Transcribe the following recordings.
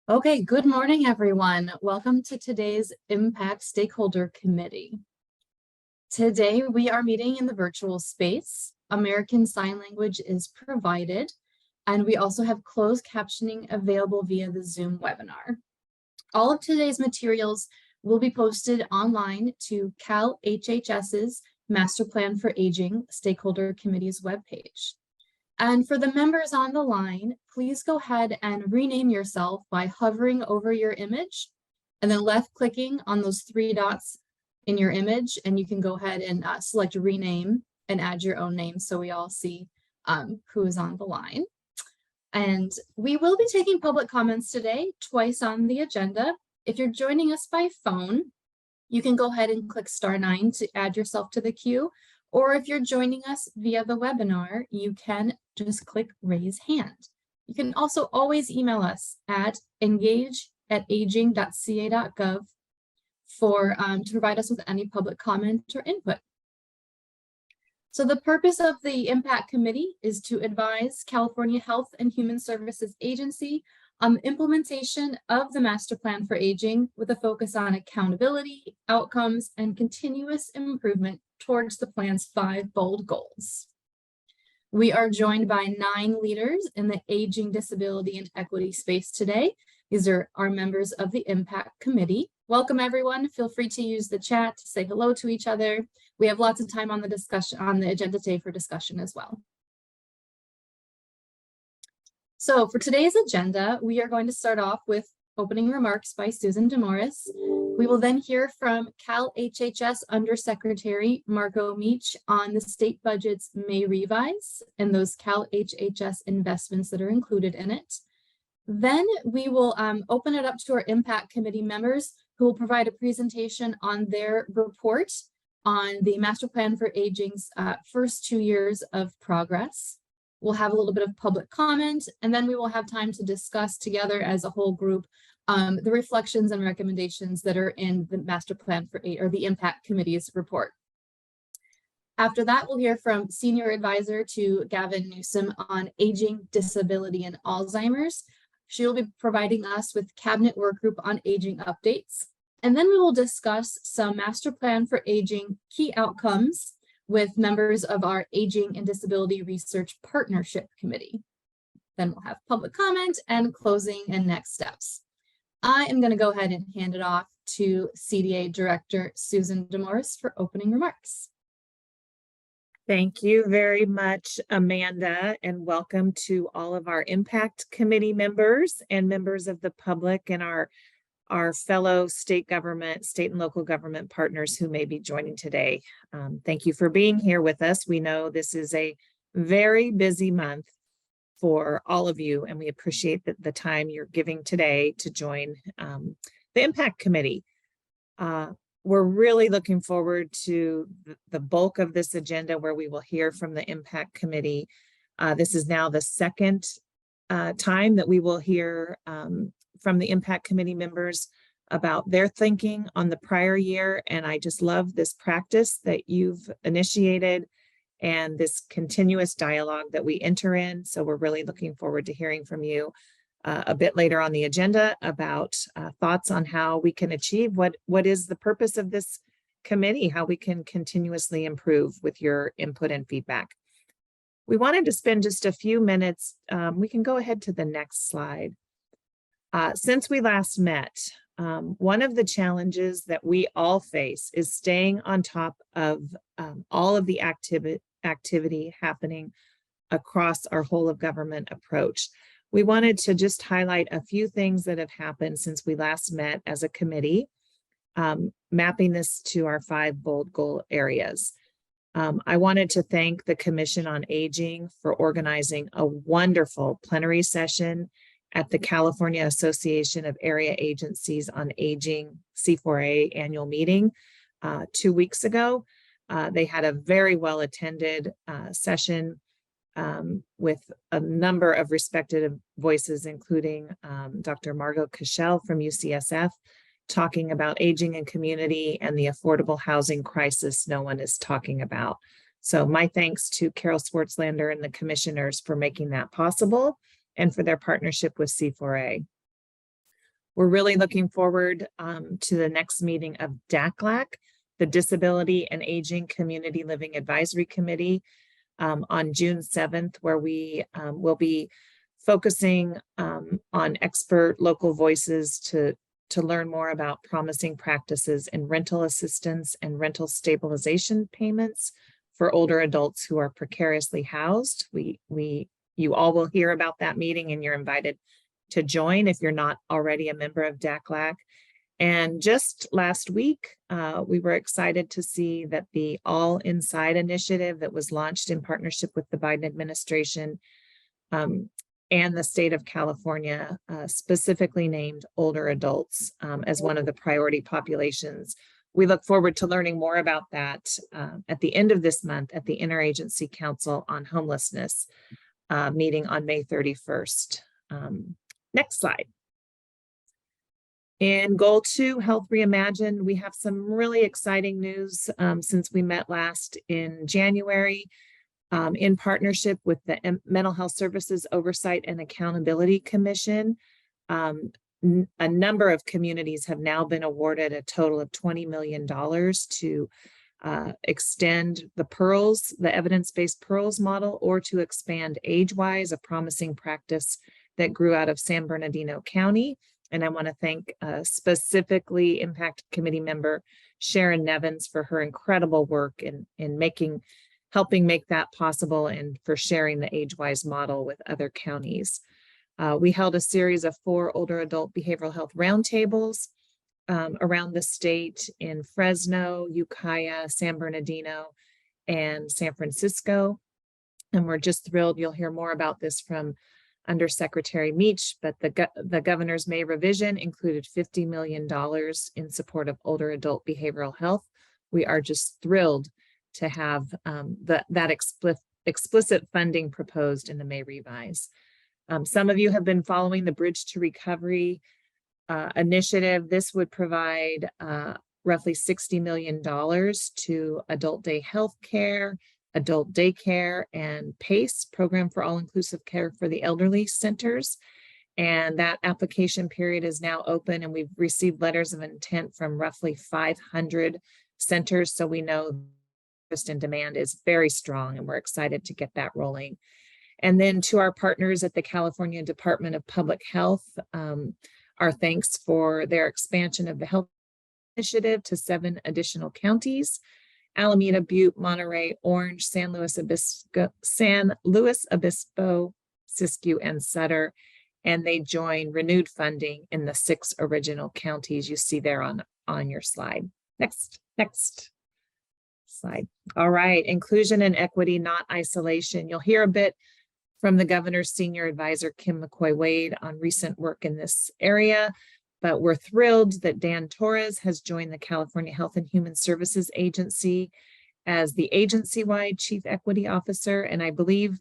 Okay, good morning, everyone. Welcome to today's Impact Stakeholder Committee. Today, we are meeting in the virtual space. American Sign Language is provided, and we also have closed captioning available via the Zoom webinar. All of today's materials will be posted online to Cal HHS's Master Plan for Aging Stakeholder Committee's webpage. And for the members on the line, please go ahead and rename yourself by hovering over your image and then left clicking on those three dots in your image. And you can go ahead and select rename and add your own name so we all see who is on the line. And we will be taking public comments today, twice on the agenda. If you're joining us by phone, you can go ahead and click *9 to add yourself to the queue. Or if you're joining us via the webinar, you can just click raise hand. You can also always email us at engage@aging.ca.gov to provide us with any public comment or input. So the purpose of the Impact Committee is to advise California Health and Human Services Agency on the implementation of the Master Plan for Aging with a focus on accountability, outcomes, and continuous improvement towards the plan's 5 bold goals. We are joined by 9 leaders in the aging, disability, and equity space today. These are our members of the Impact Committee. Welcome, everyone. Feel free to use the chat to say hello to each other. We have lots of time on the agenda today for discussion as well. So for today's agenda, we are going to start off with opening remarks by Susan DeMorris. We will then hear from Cal HHS Undersecretary Marco Meach on the state budget's May revise and those Cal HHS investments that are included in it. Then we will open it up to our Impact Committee members who will provide a presentation on their report on the Master Plan for Aging's first 2 years of progress. We'll have a little bit of public comment, and then we will have time to discuss together as a whole group the reflections and recommendations that are in the Master Plan for or the Impact Committee's report. After that, we'll hear from Senior Advisor to Gavin Newsom on aging, disability, and Alzheimer's. She'll be providing us with Cabinet Work Group on Aging updates. And then we will discuss some Master Plan for Aging key outcomes with members of our Aging and Disability Research Partnership Committee. Then we'll have public comment and closing and next steps. I am going to go ahead and hand it off to CDA Director Susan DeMorris for opening remarks. Thank you very much, Amanda, and welcome to all of our Impact Committee members and members of the public and our fellow state and local government partners who may be joining today. Thank you for being here with us. We know this is a very busy month for all of you, and we appreciate the time you're giving today to join the Impact Committee. We're really looking forward to the bulk of this agenda where we will hear from the Impact Committee. This is now the second time that we will hear from the Impact Committee members about their thinking on the prior year. And I just love this practice that you've initiated and this continuous dialogue that we enter in. So we're really looking forward to hearing from you a bit later on the agenda about thoughts on how we can achieve what is the purpose of this committee, how we can continuously improve with your input and feedback. We wanted to spend just a few minutes. We can go ahead to the next slide. Since we last met, one of the challenges that we all face is staying on top of all of the activity happening across our whole of government approach. We wanted to just highlight a few things that have happened since we last met as a committee, mapping this to our 5 bold goal areas. I wanted to thank the Commission on Aging for organizing a wonderful plenary session at the California Association of Area Agencies on Aging C4A annual meeting 2 weeks ago. They had a very well attended session with a number of respected voices, including Dr. Margot Cashel from UCSF, talking about aging in community and the affordable housing crisis no one is talking about. So my thanks to Carol Swartzlander and the commissioners for making that possible and for their partnership with C4A. We're really looking forward to the next meeting of DACLAC, the Disability and Aging Community Living Advisory Committee, on June 7th, where we will be focusing on expert local voices to learn more about promising practices in rental assistance and rental stabilization payments for older adults who are precariously housed. You all will hear about that meeting, and you're invited to join if you're not already a member of DACLAC. And just last week, we were excited to see that the All Inside initiative that was launched in partnership with the Biden administration and the state of California specifically named older adults as one of the priority populations. We look forward to learning more about that at the end of this month at the Interagency Council on Homelessness meeting on May 31st. Next slide. In Goal 2, Health Reimagined, we have some really exciting news since we met last in January. In partnership with the Mental Health Services Oversight and Accountability Commission, a number of communities have now been awarded a total of $20 million to extend the PEARLS, the evidence-based PEARLS model, or to expand AgeWise, a promising practice that grew out of San Bernardino County. And I want to thank specifically Impact Committee member Sharon Nevins for her incredible work in helping make that possible and for sharing the AgeWise model with other counties. We held a series of 4 older adult behavioral health roundtables around the state in Fresno, Ukiah, San Bernardino, and San Francisco. And we're just thrilled. You'll hear more about this from Undersecretary Meach, but the governor's May revision included $50 million in support of older adult behavioral health. We are just thrilled to have that explicit funding proposed in the May revise. Some of you have been following the Bridge to Recovery initiative. This would provide roughly $60 million to adult day health care, adult daycare, and PACE, Program for All-Inclusive Care for the Elderly Centers. And that application period is now open, and we've received letters of intent from roughly 500 centers. So we know interest and demand is very strong, and we're excited to get that rolling. And then to our partners at the California Department of Public Health, our thanks for their expansion of the health initiative to 7 additional counties: Alameda, Butte, Monterey, Orange, San Luis Obispo, Siskiyou, and Sutter. And they join renewed funding in the 6 original counties you see there on your slide. Next slide. All right, inclusion and equity, not isolation. You'll hear a bit from the governor's senior advisor, Kim McCoy-Wade, on recent work in this area. But we're thrilled that Dan Torres has joined the California Health and Human Services Agency as the agency-wide Chief Equity Officer. And I believe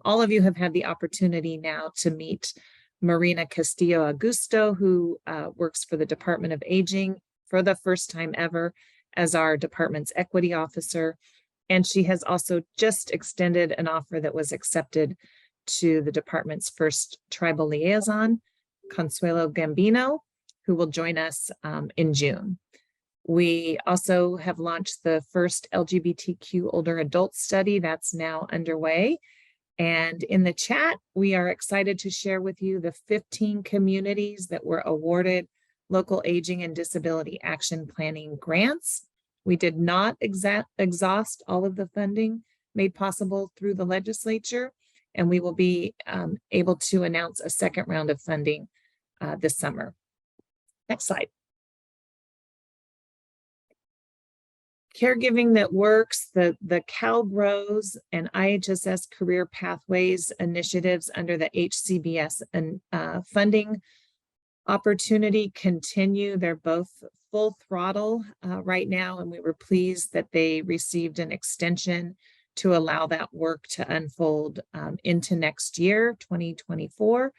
all of you have had the opportunity now to meet Marina Castillo Augusto, who works for the Department of Aging for the first time ever as our department's equity officer. And she has also just extended an offer that was accepted to the department's first tribal liaison, Consuelo Gambino, who will join us in June. We also have launched the first LGBTQ older adult study that's now underway. And in the chat, we are excited to share with you the 15 communities that were awarded local aging and disability action planning grants. We did not exhaust all of the funding made possible through the legislature, and we will be able to announce a second round of funding this summer. Next slide. Caregiving that works, the CalGROWS and IHSS Career Pathways initiatives under the HCBS and funding opportunity continue. They're both full throttle right now, and we were pleased that they received an extension to allow that work to unfold into next year, 2024,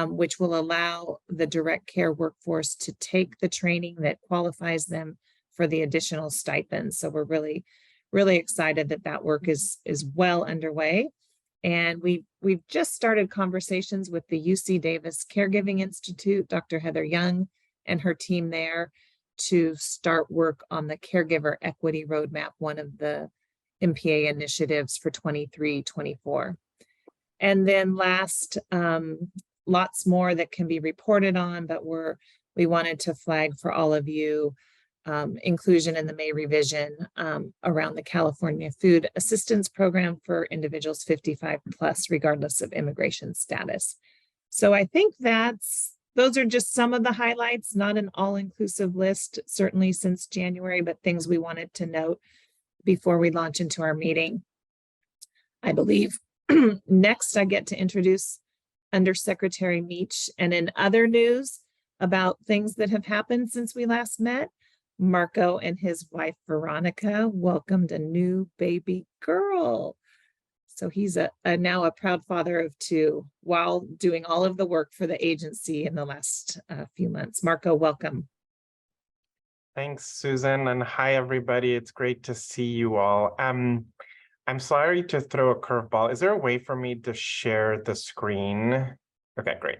which will allow the direct care workforce to take the training that qualifies them for the additional stipends. So we're really excited that that work is well underway. And we've just started conversations with the UC Davis Caregiving Institute, Dr. Heather Young and her team there, to start work on the Caregiver Equity Roadmap, one of the MPA initiatives for 23-24. And then last, lots more that can be reported on, but we wanted to flag for all of you inclusion in the May revision around the California Food Assistance Program for individuals 55 plus, regardless of immigration status. So I think those are just some of the highlights, not an all-inclusive list, certainly since January, but things we wanted to note before we launch into our meeting. I believe next I get to introduce Undersecretary Meach, and in other news about things that have happened since we last met, Marco and his wife Veronica welcomed a new baby girl. So he's now a proud father of two while doing all of the work for the agency in the last few months. Marco, welcome. Thanks, Susan, and hi, everybody. It's great to see you all. I'm sorry to throw a curveball. Is there a way for me to share the screen? Okay, great.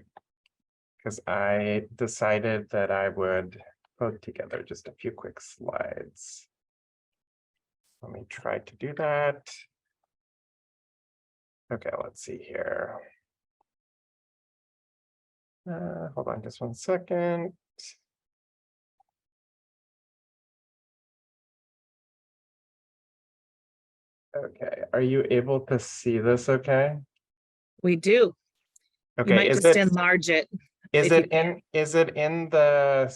Because I decided that I would put together just a few quick slides. Let me try to do that. Okay, let's see here. Hold on just one second. Okay, are you able to see this okay? We do. Okay, you might just enlarge it. Is it in the,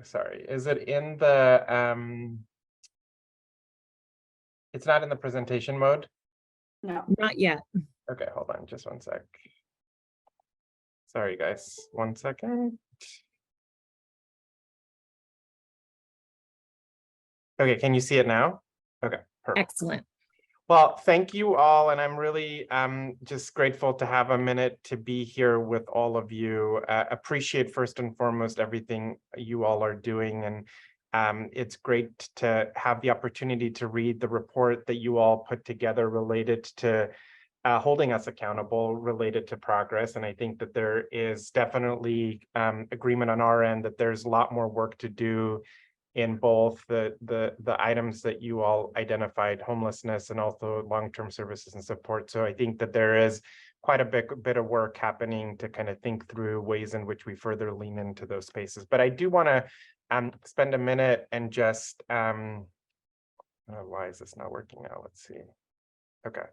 sorry, is it in the, it's not in the presentation mode? No. Not yet. Okay, hold on just one sec. Sorry, guys, 1 second. Okay, can you see it now? Okay, perfect. Excellent. Well, thank you all, and I'm really just grateful to have a minute to be here with all of you. Appreciate first and foremost everything you all are doing, and it's great to have the opportunity to read the report that you all put together related to holding us accountable related to progress. And I think that there is definitely agreement on our end that there's a lot more work to do in both the items that you all identified, homelessness and also long-term services and support. So I think that there is quite a bit of work happening to kind of think through ways in which we further lean into those spaces. But I do want to spend a minute and just, why is this not working now? Let's see. Okay.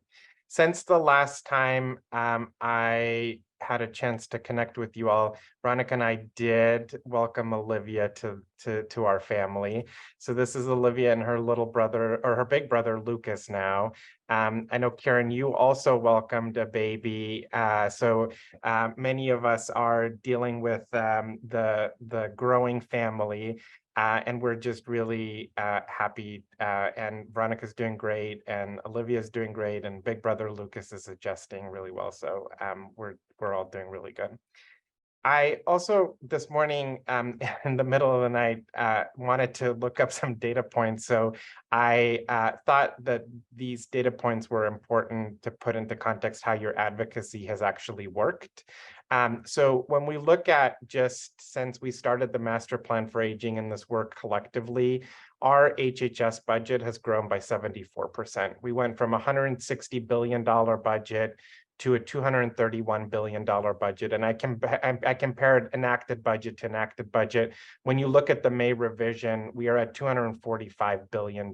Since the last time I had a chance to connect with you all, Veronica and I did welcome Olivia to our family. So this is Olivia and her little brother, or her big brother, Lucas now. I know, Karen, you also welcomed a baby. So many of us are dealing with the growing family. And we're just really happy, and Veronica's doing great, and Olivia's doing great, and big brother Lucas is adjusting really well. So we're all doing really good. I also this morning in the middle of the night wanted to look up some data points. So I thought that these data points were important to put into context how your advocacy has actually worked. So when we look at just since we started the master plan for aging and this work collectively, our HHS budget has grown by 74%. We went from $160 billion budget to a $231 billion budget. And I compared enacted budget to enacted budget. When you look at the May revision, we are at $245 billion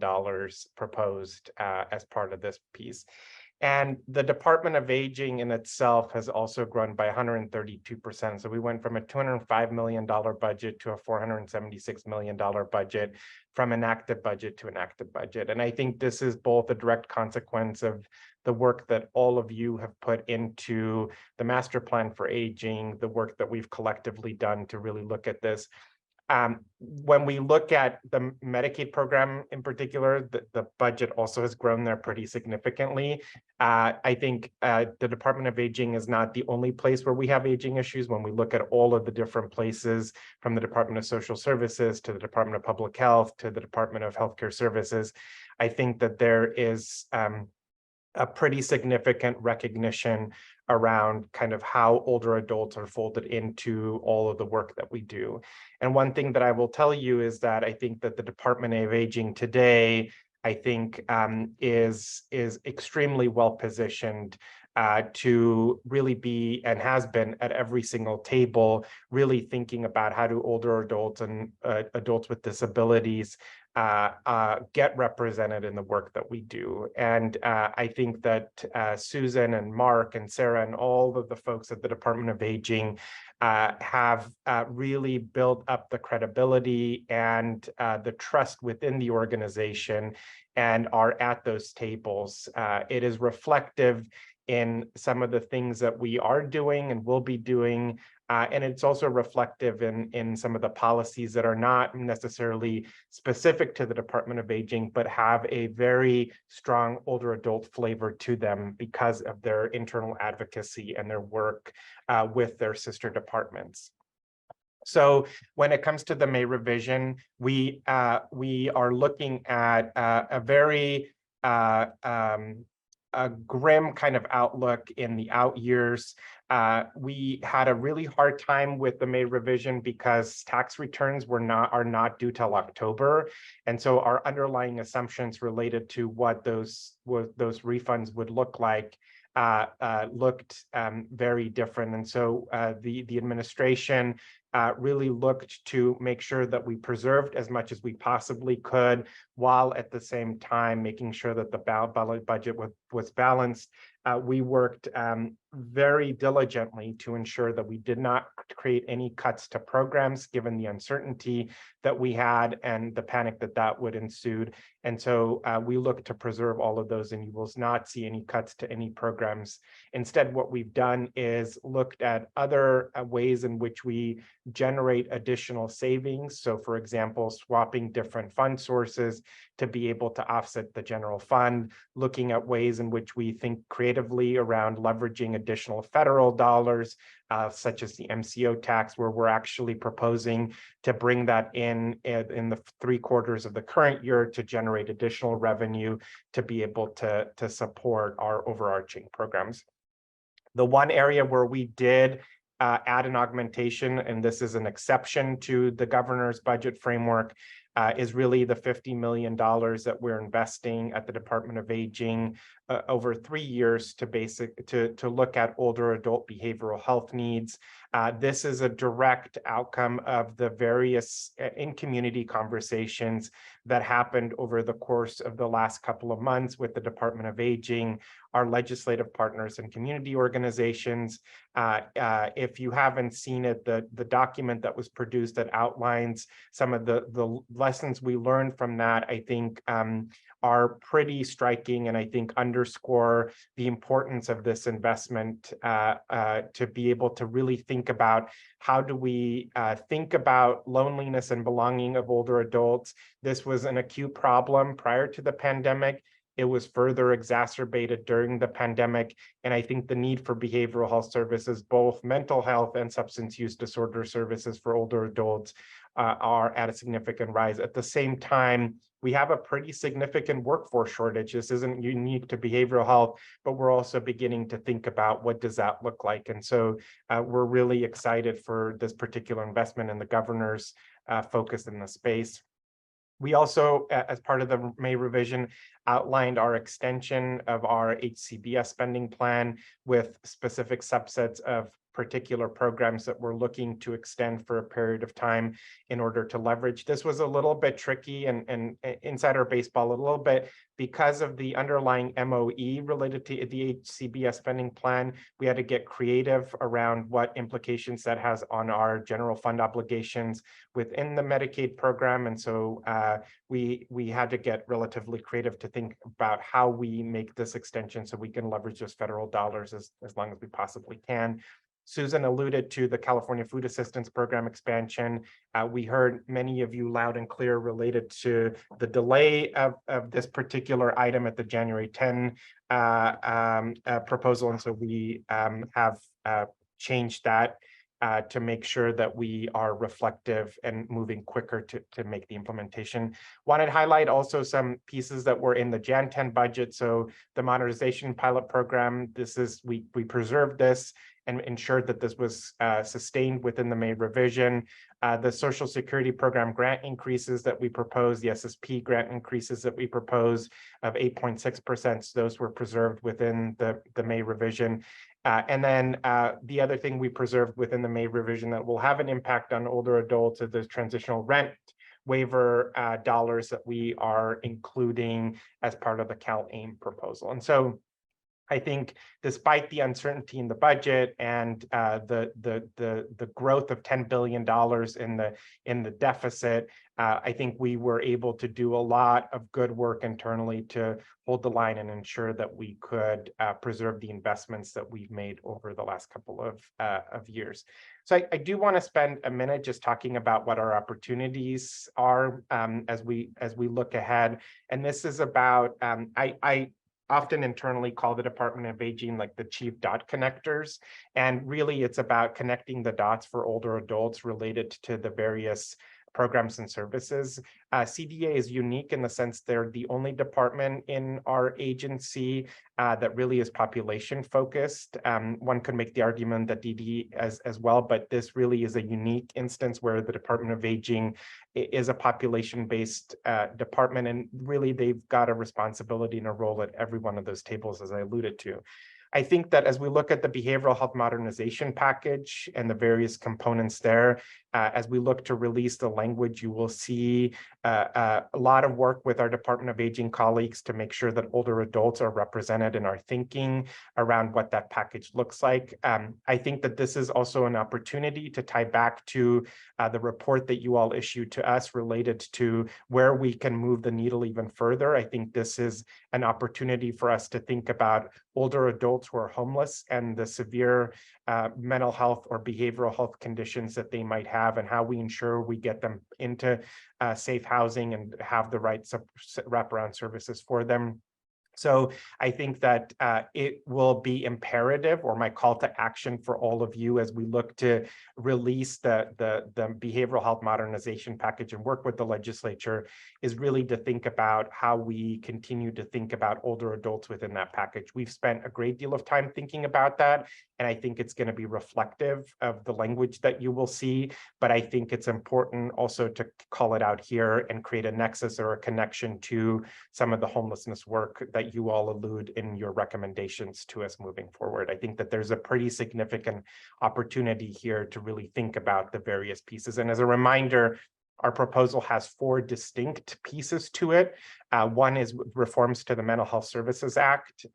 proposed as part of this piece. And the Department of Aging in itself has also grown by 132%. So we went from a $205 million budget to a $476 million budget, from enacted budget to enacted budget. And I think this is both a direct consequence of the work that all of you have put into the master plan for aging, the work that we've collectively done to really look at this. When we look at the Medicaid program in particular, the budget also has grown there pretty significantly. I think the Department of Aging is not the only place where we have aging issues. When we look at all of the different places, from the Department of Social Services to the Department of Public Health to the Department of Healthcare Services, I think that there is a pretty significant recognition around kind of how older adults are folded into all of the work that we do. And one thing that I will tell you is that I think that the Department of Aging today, I think, is extremely well positioned to really be, and has been at every single table, really thinking about how do older adults and adults with disabilities get represented in the work that we do. And I think that Susan and Mark and Sarah and all of the folks at the Department of Aging have really built up the credibility and the trust within the organization and are at those tables. It is reflective in some of the things that we are doing and will be doing. And it's also reflective in some of the policies that are not necessarily specific to the Department of Aging, but have a very strong older adult flavor to them because of their internal advocacy and their work with their sister departments. So when it comes to the May revision, we are looking at a very a grim kind of outlook in the out years. We had a really hard time with the May revision because tax returns are not due till October, and so our underlying assumptions related to what those refunds would look like looked very different. And so the administration really looked to make sure that we preserved as much as we possibly could, while at the same time making sure that the budget was balanced. We worked very diligently to ensure that we did not create any cuts to programs, given the uncertainty that we had and the panic that would ensue. And so we look to preserve all of those, and you will not see any cuts to any programs. Instead, what we've done is looked at other ways in which we generate additional savings. So for example, swapping different fund sources to be able to offset the general fund, looking at ways in which we think creatively around leveraging additional federal dollars, such as the MCO tax, where we're actually proposing to bring that in the 3 quarters of the current year to generate additional revenue to be able to support our overarching programs. The one area where we did add an augmentation, and this is an exception to the governor's budget framework, is really the $50 million that we're investing at the Department of Aging over 3 years to look at older adult behavioral health needs. This is a direct outcome of the various in-community conversations that happened over the course of the last couple of months with the Department of Aging, our legislative partners and community organizations. If you haven't seen it, the document that was produced that outlines some of the lessons we learned from that, I think are pretty striking, and I think underscore the importance of this investment to be able to really think about how do we think about loneliness and belonging of older adults. This was an acute problem prior to the pandemic. It was further exacerbated during the pandemic. And I think the need for behavioral health services, both mental health and substance use disorder services for older adults, are at a significant rise. At the same time, we have a pretty significant workforce shortage. This isn't unique to behavioral health, but we're also beginning to think about what does that look like. And so we're really excited for this particular investment and the governor's focus in the space. We also, as part of the May revision, outlined our extension of our HCBS spending plan with specific subsets of particular programs that we're looking to extend for a period of time in order to leverage. This was a little bit tricky and insider baseball a little bit because of the underlying MOE related to the HCBS spending plan. We had to get creative around what implications that has on our general fund obligations within the Medicaid program. And so we had to get relatively creative to think about how we make this extension so we can leverage those federal dollars as long as we possibly can. Susan alluded to the California Food Assistance Program expansion. We heard many of you loud and clear related to the delay of this particular item at the January 10 proposal. And so we have changed that to make sure that we are reflective and moving quicker to make the implementation. Wanted to highlight also some pieces that were in the Jan 10 budget. So the modernization pilot program, we preserved this and ensured that this was sustained within the May revision. The Social Security Program grant increases that we proposed, the SSP grant increases that we proposed of 8.6%, so those were preserved within the May revision. And then the other thing we preserved within the May revision that will have an impact on older adults is the transitional rent waiver dollars that we are including as part of the CalAIM proposal. And so I think despite the uncertainty in the budget and the growth of $10 billion in the deficit, I think we were able to do a lot of good work internally to hold the line and ensure that we could preserve the investments that we've made over the last couple of years. So I do want to spend a minute just talking about what our opportunities are as we look ahead. And this is about I often internally call the Department of Aging like the chief dot connectors. And really it's about connecting the dots for older adults related to the various programs and services. CDA is unique in the sense they're the only department in our agency that really is population focused. One could make the argument that DD as well, but this really is a unique instance where the Department of Aging is a population-based department, and really they've got a responsibility and a role at every one of those tables, as I alluded to. I think that as we look at the behavioral health modernization package and the various components there, as we look to release the language, you will see a lot of work with our Department of Aging colleagues to make sure that older adults are represented in our thinking around what that package looks like. I think that this is also an opportunity to tie back to the report that you all issued to us related to where we can move the needle even further. I think this is an opportunity for us to think about older adults who are homeless and the severe mental health or behavioral health conditions that they might have, and how we ensure we get them into safe housing and have the right wraparound services for them. So I think that it will be imperative, or my call to action for all of you as we look to release the behavioral health modernization package and work with the legislature, is really to think about how we continue to think about older adults within that package. We've spent a great deal of time thinking about that, and I think it's going to be reflective of the language that you will see, but I think it's important also to call it out here and create a nexus or a connection to some of the homelessness work that you all allude in your recommendations to us moving forward. I think that there's a pretty significant opportunity here to really think about the various pieces. And as a reminder, our proposal has 4 distinct pieces to it. One is reforms to the Mental Health Services Act,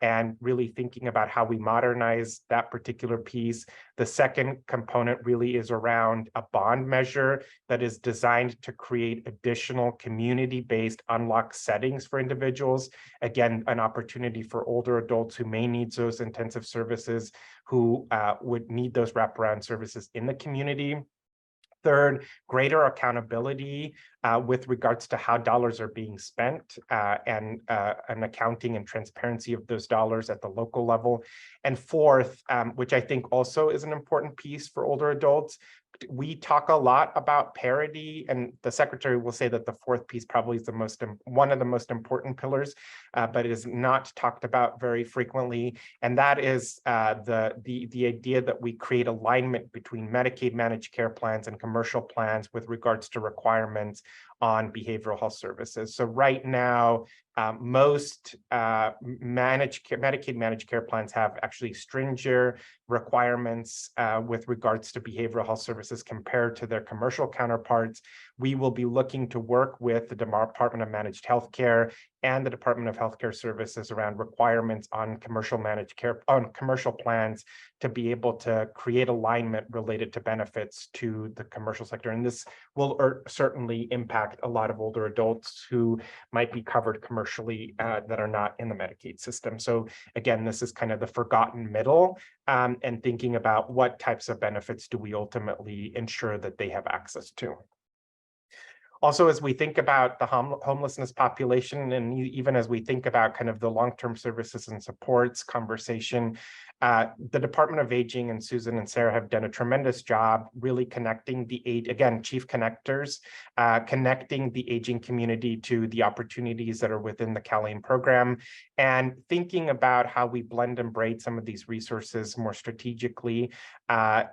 and really thinking about how we modernize that particular piece. The second component really is around a bond measure that is designed to create additional community-based unlocked settings for individuals. Again, an opportunity for older adults who may need those intensive services, who would need those wraparound services in the community. Third, greater accountability with regards to how dollars are being spent, and an accounting and transparency of those dollars at the local level. And fourth, which I think also is an important piece for older adults, we talk a lot about parity, and the secretary will say that the fourth piece probably is one of the most important pillars, but it is not talked about very frequently. And that is the idea that we create alignment between Medicaid managed care plans and commercial plans with regards to requirements on behavioral health services. So right now, most Medicaid managed care plans have actually stringent requirements with regards to behavioral health services compared to their commercial counterparts. We will be looking to work with the Department of Managed Healthcare and the Department of Healthcare Services around requirements on commercial managed care, on commercial plans, to be able to create alignment related to benefits to the commercial sector. And this will certainly impact a lot of older adults who might be covered commercially that are not in the Medicaid system. So again, this is kind of the forgotten middle, and thinking about what types of benefits do we ultimately ensure that they have access to. Also, as we think about the homelessness population, and even as we think about kind of the long-term services and supports conversation, The Department of Aging and Susan and Sarah have done a tremendous job really connecting the age, again, chief connectors, connecting the aging community to the opportunities that are within the CalAIM program, and thinking about how we blend and braid some of these resources more strategically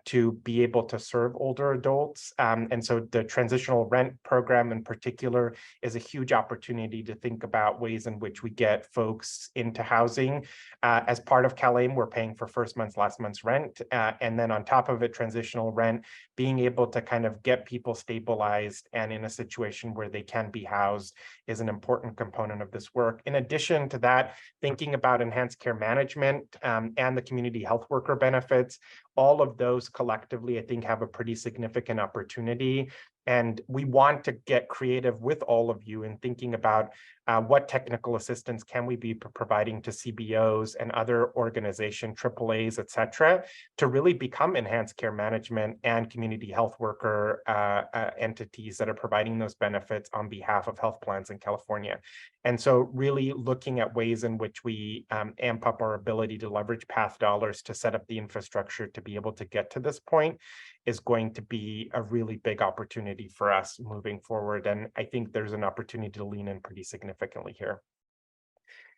to be able to serve older adults. And so the transitional rent program in particular is a huge opportunity to think about ways in which we get folks into housing. As part of CalAIM, we're paying for first month's, last month's rent. And then on top of it, transitional rent, being able to kind of get people stabilized and in a situation where they can be housed is an important component of this work. In addition to that, thinking about enhanced care management and the community health worker benefits, all of those collectively, I think, have a pretty significant opportunity. And we want to get creative with all of you in thinking about what technical assistance can we be providing to CBOs and other organizations, AAAs, et cetera, to really become enhanced care management and community health worker entities that are providing those benefits on behalf of health plans in California. And so really looking at ways in which we amp up our ability to leverage PATH dollars to set up the infrastructure to be able to get to this point is going to be a really big opportunity for us moving forward. And I think there's an opportunity to lean in pretty significantly here.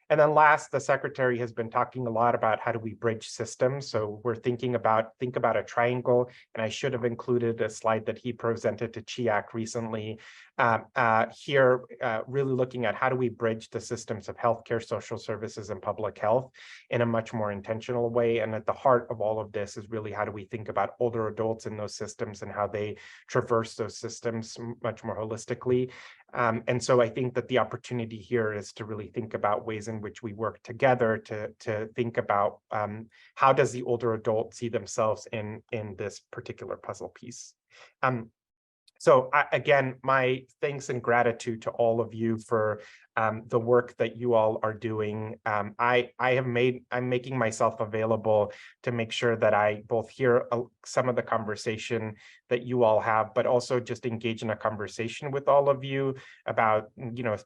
And then last, the secretary has been talking a lot about how do we bridge systems. So we're think about a triangle, and I should have included a slide that he presented to CHIAC recently. Here, really looking at how do we bridge the systems of healthcare, social services, and public health in a much more intentional way. And at the heart of all of this is really how do we think about older adults in those systems and how they traverse those systems much more holistically. And so I think that the opportunity here is to really think about ways in which we work together to think about how does the older adult see themselves in this particular puzzle piece. So again, my thanks and gratitude to all of you for the work that you all are doing. I'm making myself available to make sure that I both hear some of the conversation that you all have, but also just engage in a conversation with all of you about,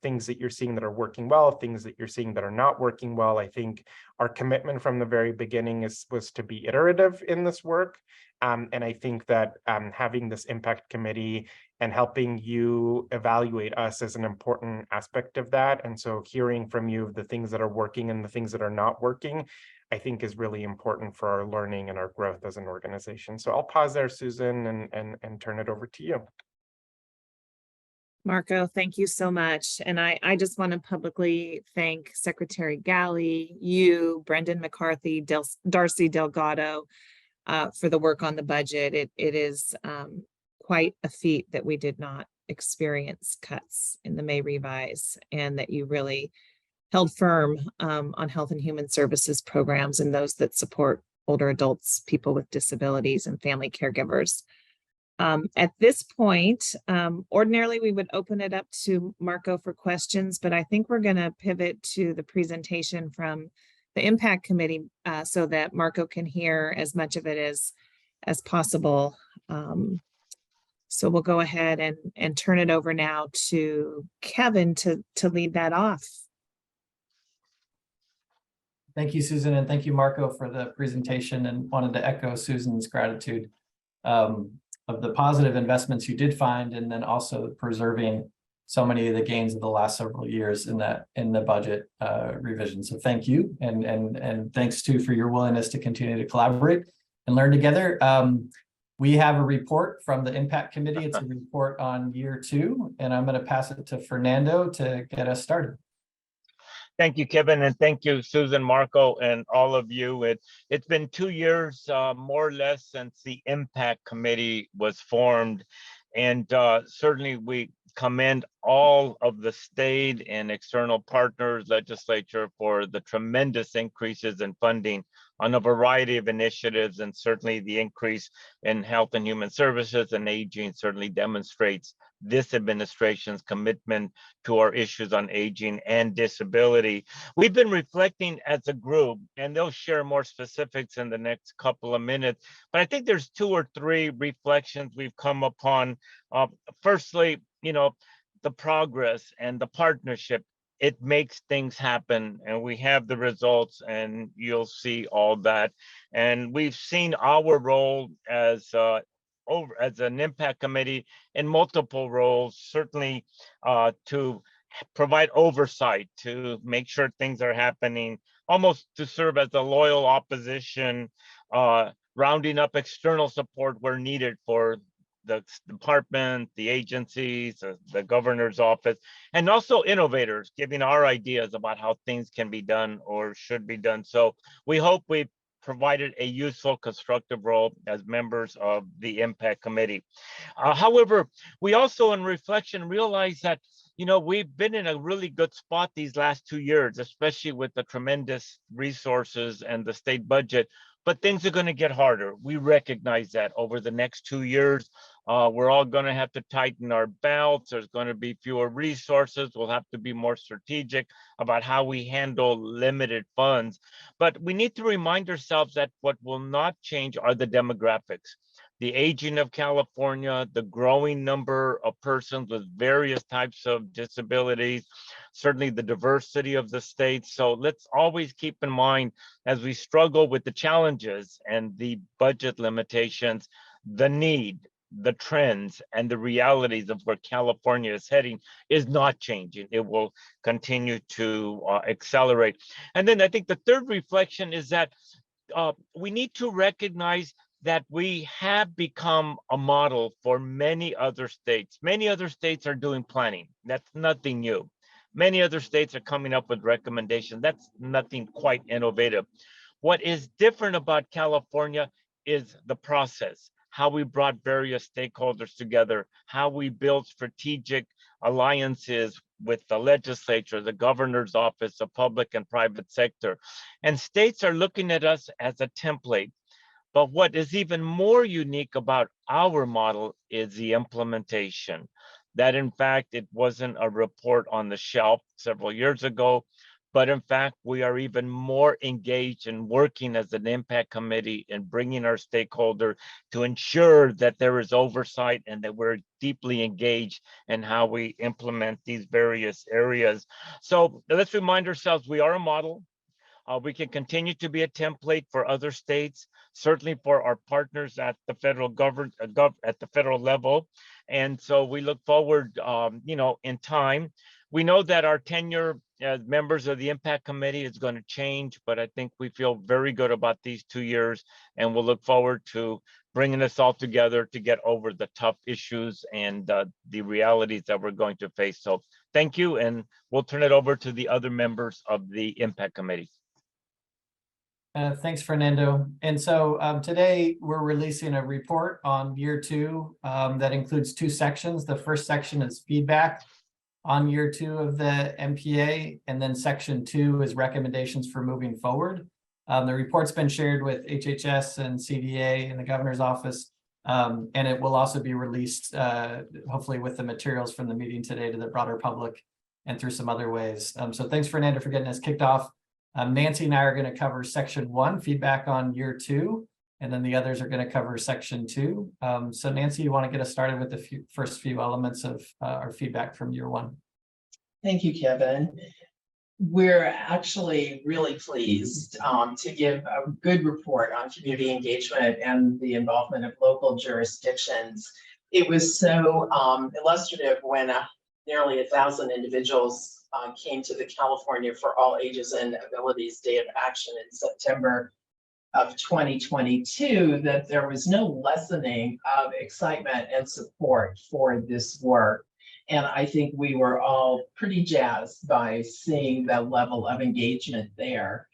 things that you're seeing that are working well, things that you're seeing that are not working well. I think our commitment from the very beginning was to be iterative in this work. And I think that having this impact committee and helping you evaluate us is an important aspect of that. And so hearing from you the things that are working and the things that are not working, I think is really important for our learning and our growth as an organization. So I'll pause there, Susan, and turn it over to you. Marco, thank you so much. And I just want to publicly thank Secretary Galley, you, Brendan McCarthy, Darcy Delgado, for the work on the budget. It is quite a feat that we did not experience cuts in the May revise, and that you really held firm on health and human services programs and those that support older adults, people with disabilities, and family caregivers. At this point, ordinarily we would open it up to Marco for questions, but I think we're going to pivot to the presentation from the Impact Committee so that Marco can hear as much of it as possible. So we'll go ahead and turn it over now to Kevin to lead that off. Thank you, Susan, and thank you, Marco, for the presentation, and wanted to echo Susan's gratitude of the positive investments you did find, and then also preserving so many of the gains of the last several years in the budget revision. So thank you, and thanks too for your willingness to continue to collaborate and learn together. We have a report from the Impact Committee. It's a report on year 2, and I'm going to pass it to Fernando to get us started. Thank you, Kevin, and thank you, Susan, Marco, and all of you. It's been 2 years, more or less, since the Impact Committee was formed, and certainly we commend all of the state and external partners, legislature, for the tremendous increases in funding on a variety of initiatives, and certainly the increase in health and human services and aging certainly demonstrates this administration's commitment to our issues on aging and disability. We've been reflecting as a group, and they'll share more specifics in the next couple of minutes, but I think there's 2 or 3 reflections we've come upon. Firstly, the progress and the partnership it makes things happen, and we have the results, and you'll see all that. And we've seen our role as as an impact committee in multiple roles, certainly to provide oversight, to make sure things are happening, almost to serve as a loyal opposition, rounding up external support where needed for the department, the agencies, the governor's office, and also innovators, giving our ideas about how things can be done or should be done. So we hope we've provided a useful, constructive role as members of the Impact Committee. However, we also, in reflection, realize that we've been in a really good spot these last 2 years, especially with the tremendous resources and the state budget, but things are going to get harder. We recognize that over the next 2 years, we're all going to have to tighten our belts. There's going to be fewer resources. We'll have to be more strategic about how we handle limited funds. But we need to remind ourselves that what will not change are the demographics. The aging of California, the growing number of persons with various types of disabilities, certainly the diversity of the state. So let's always keep in mind, as we struggle with the challenges and the budget limitations, the need, the trends, and the realities of where California is heading is not changing. It will continue to accelerate. And then I think the third reflection is that we need to recognize that we have become a model for many other states. Many other states are doing planning. That's nothing new. Many other states are coming up with recommendations. That's nothing quite innovative. What is different about California is the process, how we brought various stakeholders together, how we built strategic alliances with the legislature, the governor's office, the public and private sector. And states are looking at us as a template. But what is even more unique about our model is the implementation. That in fact, it wasn't a report on the shelf several years ago, but in fact, we are even more engaged in working as an impact committee and bringing our stakeholder to ensure that there is oversight and that we're deeply engaged in how we implement these various areas. So let's remind ourselves, we are a model. We can continue to be a template for other states, certainly for our partners at the federal at the federal level. And so we look forward, in time. We know that our tenure as members of the Impact Committee is going to change, but I think we feel very good about these 2 years, and we'll look forward to bringing us all together to get over the tough issues and the realities that we're going to face. So thank you, and we'll turn it over to the other members of the Impact Committee. Thanks, Fernando. And so today we're releasing a report on year 2 that includes 2 sections. The first section is feedback on year 2 of the MPA, and then section 2 is recommendations for moving forward. The report's been shared with HHS and CDA and the governor's office, and it will also be released hopefully with the materials from the meeting today to the broader public and through some other ways. So thanks, Fernando, for getting us kicked off. Nancy and I are going to cover section 1, feedback on year 2, and then the others are going to cover section 2. So Nancy, you want to get us started with the first few elements of our feedback from year 1? Thank you, Kevin. We're actually really pleased to give a good report on community engagement and the involvement of local jurisdictions. It was so illustrative when nearly 1,000 individuals came to the California for All Ages and Abilities Day of Action in September of 2022 that there was no lessening of excitement and support for this work. And I think we were all pretty jazzed by seeing the level of engagement there.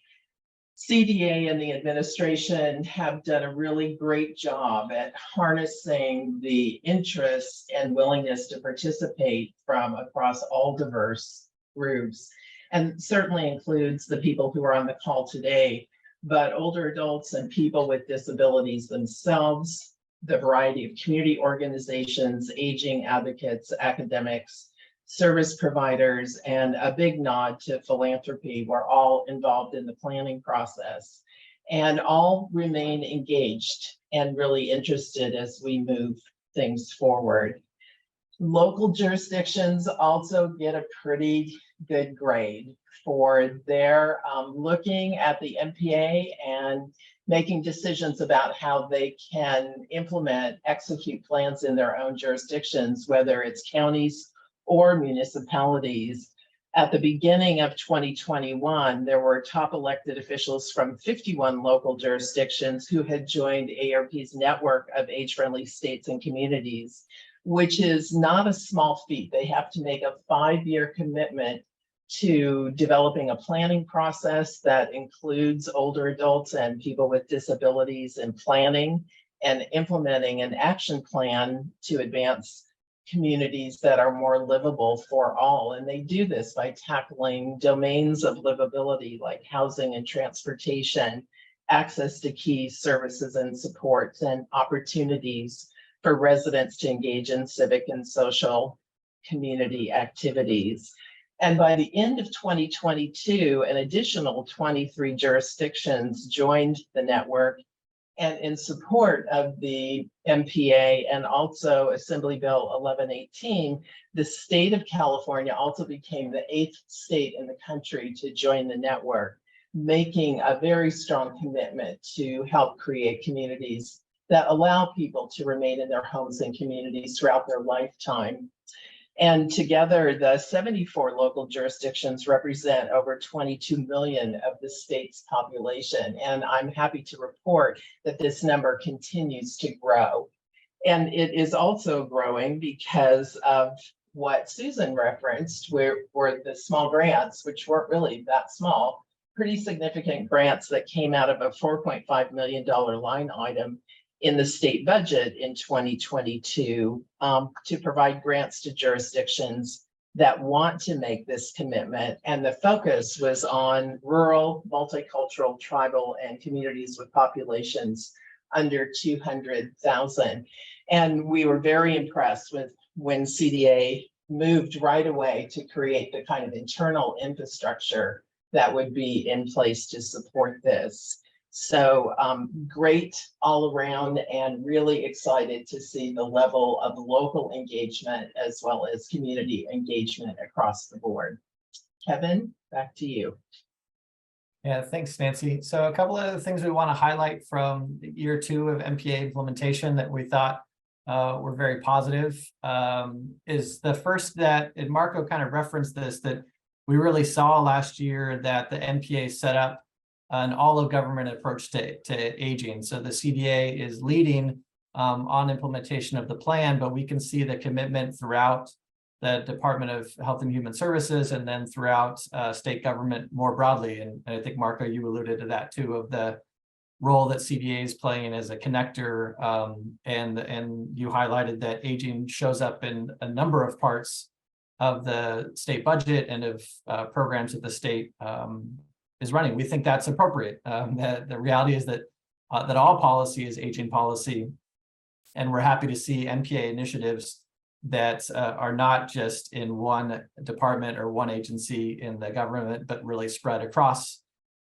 CDA and the administration have done a really great job at harnessing the interest and willingness to participate from across all diverse groups, and certainly includes the people who are on the call today, but older adults and people with disabilities themselves, the variety of community organizations, aging advocates, academics, service providers, and a big nod to philanthropy. We're all involved in the planning process and all remain engaged and really interested as we move things forward. Local jurisdictions also get a pretty good grade for their looking at the MPA and making decisions about how they can execute plans in their own jurisdictions, whether it's counties or municipalities. At the beginning of 2021, there were top elected officials from 51 local jurisdictions who had joined ARP's network of age-friendly states and communities, which is not a small feat. They have to make a 5-year commitment to developing a planning process that includes older adults and people with disabilities, and planning and implementing an action plan to advance communities that are more livable for all. And they do this by tackling domains of livability like housing and transportation, access to key services and supports, and opportunities for residents to engage in civic and social community activities. And by the end of 2022, an additional 23 jurisdictions joined the network. And in support of the MPA and also Assembly Bill 1118, the state of California also became the 8th state in the country to join the network, making a very strong commitment to help create communities that allow people to remain in their homes and communities throughout their lifetime. And together, the 74 local jurisdictions represent over 22 million of the state's population. And I'm happy to report that this number continues to grow. And it is also growing because of what Susan referenced, where were the small grants, which weren't really that small, pretty significant grants that came out of a $4.5 million line item in the state budget in 2022 to provide grants to jurisdictions that want to make this commitment. And the focus was on rural, multicultural, tribal, and communities with populations under 200,000. And we were very impressed with when CDA moved right away to create the kind of internal infrastructure that would be in place to support this. So great all around, and really excited to see the level of local engagement as well as community engagement across the board. Kevin, back to you. Yeah, thanks, Nancy. So a couple of things we want to highlight from year 2 of MPA implementation that we thought were very positive is the first that, and Marco kind of referenced this, that we really saw last year that the MPA set up an all-of-government approach to aging. So the CDA is leading on implementation of the plan, but we can see the commitment throughout the Department of Health and Human Services, and then throughout state government more broadly. And I think, Marco, you alluded to that too, of the role that CDA is playing as a connector. And you highlighted that aging shows up in a number of parts of the state budget and of programs that the state is running. We think that's appropriate. The reality is that that all policy is aging policy, and we're happy to see MPA initiatives that are not just in one department or one agency in the government, but really spread across.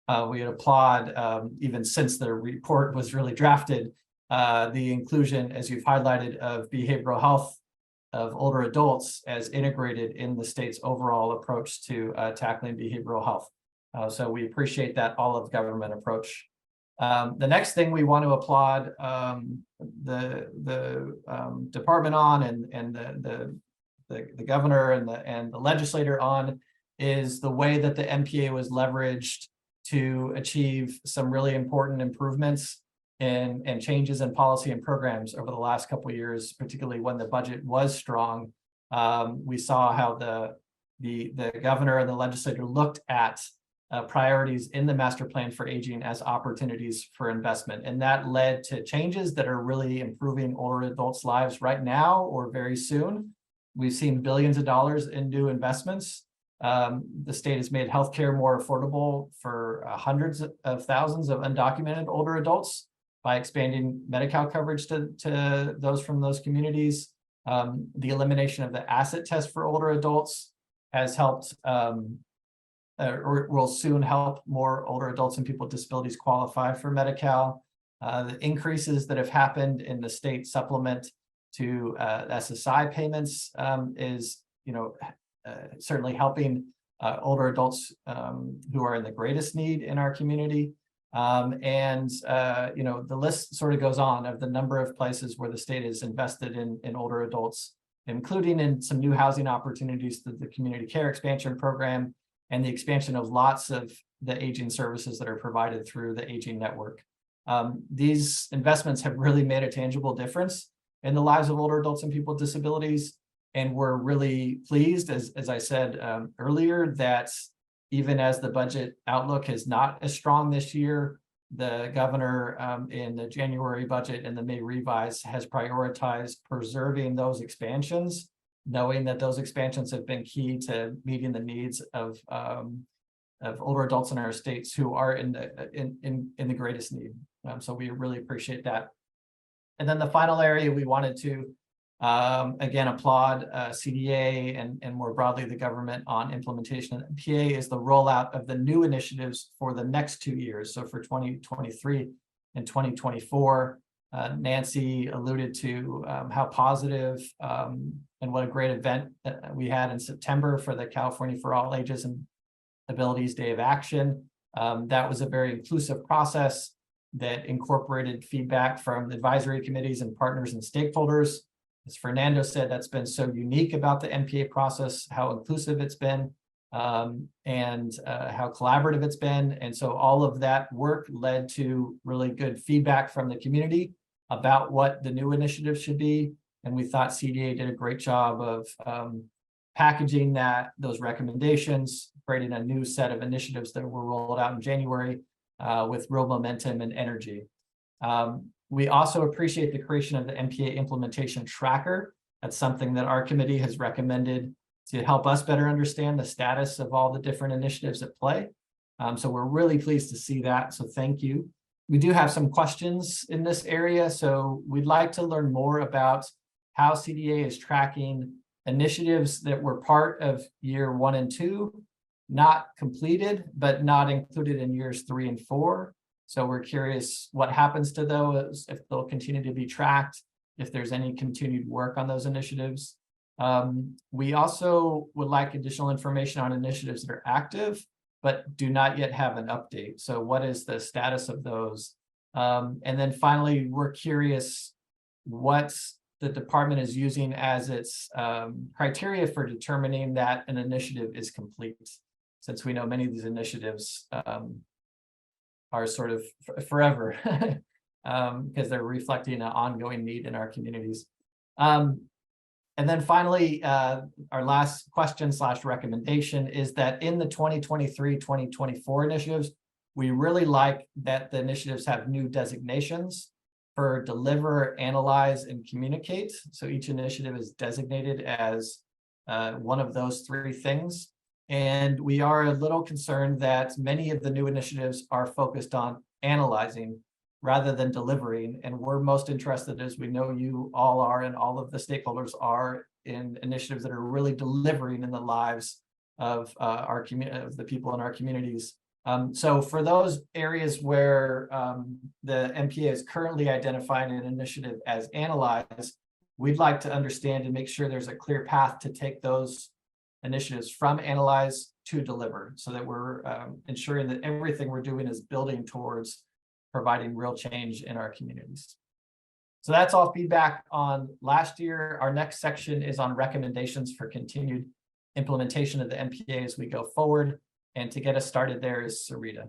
We would applaud, even since the report was really drafted, the inclusion, as you've highlighted, of behavioral health of older adults as integrated in the state's overall approach to tackling behavioral health. So we appreciate that all-of-government approach. The next thing we want to applaud the department on, and the governor and the legislator on, is the way that the MPA was leveraged to achieve some really important improvements and changes in policy and programs over the last couple of years, particularly when the budget was strong. We saw how the governor and the legislator looked at priorities in the master plan for aging as opportunities for investment. And that led to changes that are really improving older adults' lives right now or very soon. We've seen billions of dollars in new investments. The state has made healthcare more affordable for hundreds of thousands of undocumented older adults by expanding Medi-Cal coverage to those from those communities. The elimination of the asset test for older adults has helped or will soon help more older adults and people with disabilities qualify for Medi-Cal. The increases that have happened in the state supplement to SSI payments is, certainly helping older adults who are in the greatest need in our community. You know, the list sort of goes on of the number of places where the state is invested in older adults, including in some new housing opportunities through the community care expansion program and the expansion of lots of the aging services that are provided through the aging network. These investments have really made a tangible difference in the lives of older adults and people with disabilities. And we're really pleased, as I said earlier, that even as the budget outlook is not as strong this year, the governor in the January budget and the May revise has prioritized preserving those expansions, knowing that those expansions have been key to meeting the needs of older adults in our states who are in the greatest need. So we really appreciate that. And then the final area we wanted to again applaud CDA and more broadly the government on implementation of the MPA is the rollout of the new initiatives for the next 2 years. So for 2023 and 2024, Nancy alluded to how positive and what a great event we had in September for the California for All Ages and Abilities Day of Action. That was a very inclusive process that incorporated feedback from the advisory committees and partners and stakeholders. As Fernando said, that's been so unique about the MPA process, how inclusive it's been, and how collaborative it's been. And so all of that work led to really good feedback from the community about what the new initiatives should be. And we thought CDA did a great job of packaging those recommendations, creating a new set of initiatives that were rolled out in January with real momentum and energy. We also appreciate the creation of the MPA implementation tracker. That's something that our committee has recommended to help us better understand the status of all the different initiatives at play. So we're really pleased to see that. So thank you. We do have some questions in this area. So we'd like to learn more about how CDA is tracking initiatives that were part of year 1 and 2, not completed, but not included in years 3 and 4. So we're curious what happens to those, if they'll continue to be tracked, if there's any continued work on those initiatives. We also would like additional information on initiatives that are active, but do not yet have an update. So what is the status of those? And then finally, we're curious what the department is using as its criteria for determining that an initiative is complete, since we know many of these initiatives are sort of forever because they're reflecting an ongoing need in our communities. And then finally, our last question / recommendation is that in the 2023-2024 initiatives, we really like that the initiatives have new designations for deliver, analyze, and communicate. So each initiative is designated as one of those 3 things. And we are a little concerned that many of the new initiatives are focused on analyzing rather than delivering. And we're most interested, as we know you all are and all of the stakeholders are, in initiatives that are really delivering in the lives of our community, of the people in our communities. So for those areas where the MPA is currently identifying an initiative as analyzed, we'd like to understand and make sure there's a clear path to take those initiatives from analyze to deliver, so that we're ensuring that everything we're doing is building towards providing real change in our communities. So that's all feedback on last year. Our next section is on recommendations for continued implementation of the MPA as we go forward. And to get us started there is Sarita.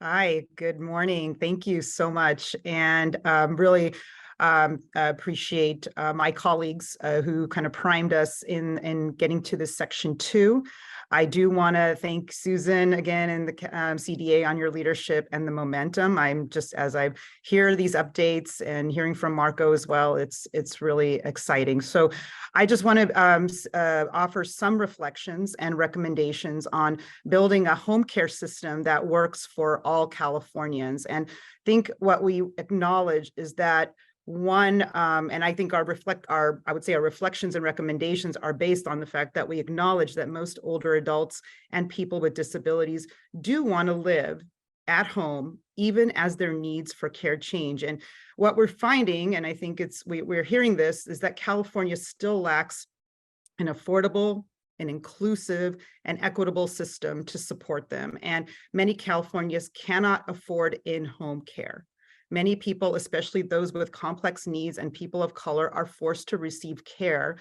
Hi, good morning. Thank you so much. And really appreciate my colleagues who kind of primed us in getting to this section 2. I do want to thank Susan again and the CDA on your leadership and the momentum. I'm just, as I hear these updates and hearing from Marco as well, it's really exciting. So I just want to offer some reflections and recommendations on building a home care system that works for all Californians. And I think what we acknowledge is that one, and I think our reflections and recommendations are based on the fact that we acknowledge that most older adults and people with disabilities do want to live at home, even as their needs for care change. And what we're finding, and I think we're hearing this, is that California still lacks an affordable, an inclusive, and equitable system to support them. And many Californians cannot afford in-home care. Many people, especially those with complex needs and people of color, are forced to receive care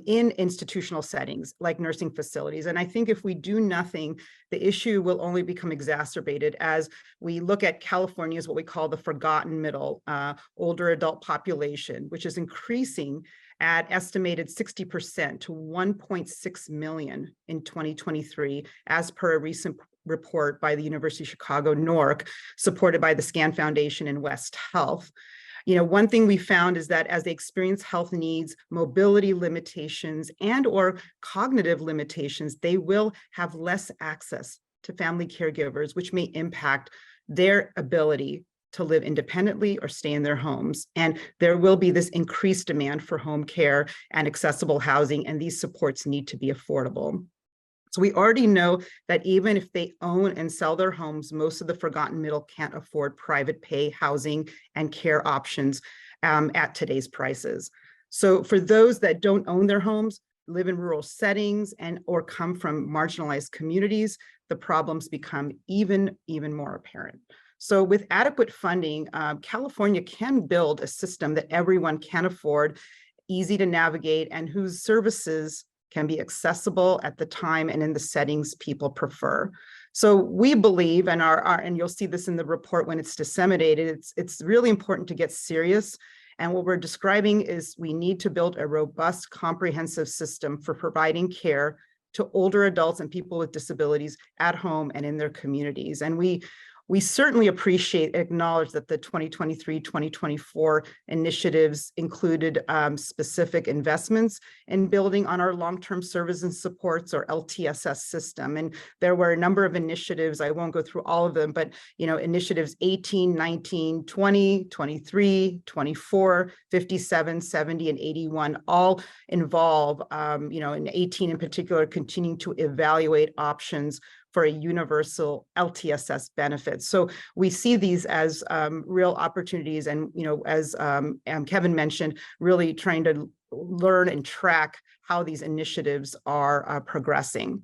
in institutional settings like nursing facilities. And I think if we do nothing, the issue will only become exacerbated as we look at California as what we call the forgotten middle, older adult population, which is increasing at estimated 60% to 1.6 million in 2023, as per a recent report by the University of Chicago, NORC, supported by the SCAN Foundation and West Health. You know, one thing we found is that as they experience health needs, mobility limitations, and or cognitive limitations, they will have less access to family caregivers, which may impact their ability to live independently or stay in their homes. And there will be this increased demand for home care and accessible housing, and these supports need to be affordable. So we already know that even if they own and sell their homes, most of the forgotten middle can't afford private pay housing and care options at today's prices. So for those that don't own their homes, live in rural settings, and or come from marginalized communities, the problems become even more apparent. So with adequate funding, California can build a system that everyone can afford, easy to navigate, and whose services can be accessible at the time and in the settings people prefer. So we believe, and and you'll see this in the report when it's disseminated, it's really important to get serious. And what we're describing is we need to build a robust, comprehensive system for providing care to older adults and people with disabilities at home and in their communities. And we certainly appreciate, acknowledge that the 2023-2024 initiatives included specific investments in building on our long-term service and supports, or LTSS system. And there were a number of initiatives, I won't go through all of them, but initiatives 18, 19, 20, 23, 24, 57, 70, and 81 all involve, in 18 in particular, continuing to evaluate options for a universal LTSS benefit. So we see these as real opportunities, and as Kevin mentioned, really trying to learn and track how these initiatives are progressing.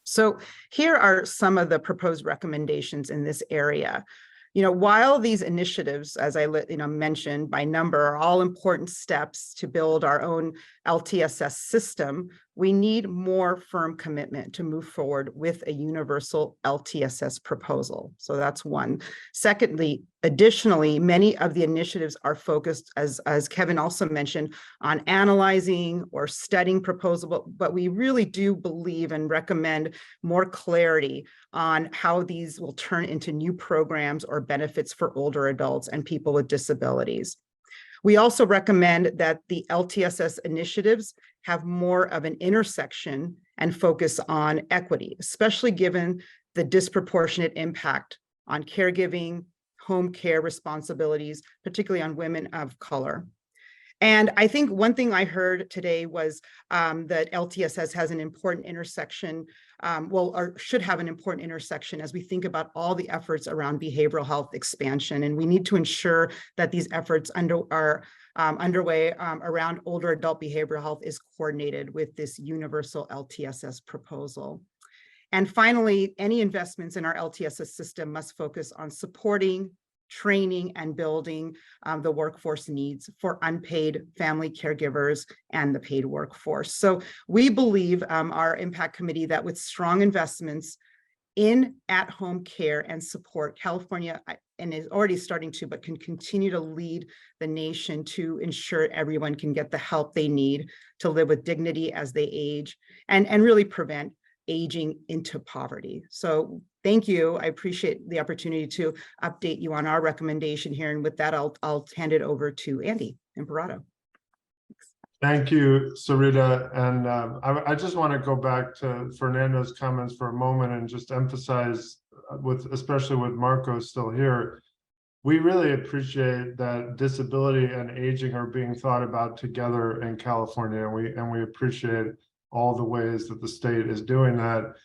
So here are some of the proposed recommendations in this area. While these initiatives, as I mentioned by number, are all important steps to build our own LTSS system, we need more firm commitment to move forward with a universal LTSS proposal. So that's one. Secondly, additionally, many of the initiatives are focused, as Kevin also mentioned, on analyzing or studying proposals, but we really do believe and recommend more clarity on how these will turn into new programs or benefits for older adults and people with disabilities. We also recommend that the LTSS initiatives have more of an intersection and focus on equity, especially given the disproportionate impact on caregiving, home care responsibilities, particularly on women of color. And I think one thing I heard today was that LTSS has an important intersection, or should have an important intersection as we think about all the efforts around behavioral health expansion. And we need to ensure that these efforts are underway around older adult behavioral health is coordinated with this universal LTSS proposal. And finally, any investments in our LTSS system must focus on supporting, training, and building the workforce needs for unpaid family caregivers and the paid workforce. So we believe, our impact committee, that with strong investments in at-home care and support, California, and is already starting to, but can continue to lead the nation to ensure everyone can get the help they need to live with dignity as they age, and really prevent aging into poverty. So thank you. I appreciate the opportunity to update you on our recommendation here. And with that, I'll hand it over to Andy Imparato. Thank you, Sarita. And I just want to go back to Fernando's comments for a moment and just emphasize, especially with Marco still here, we really appreciate that disability and aging are being thought about together in California, and we appreciate all the ways that the state is doing that.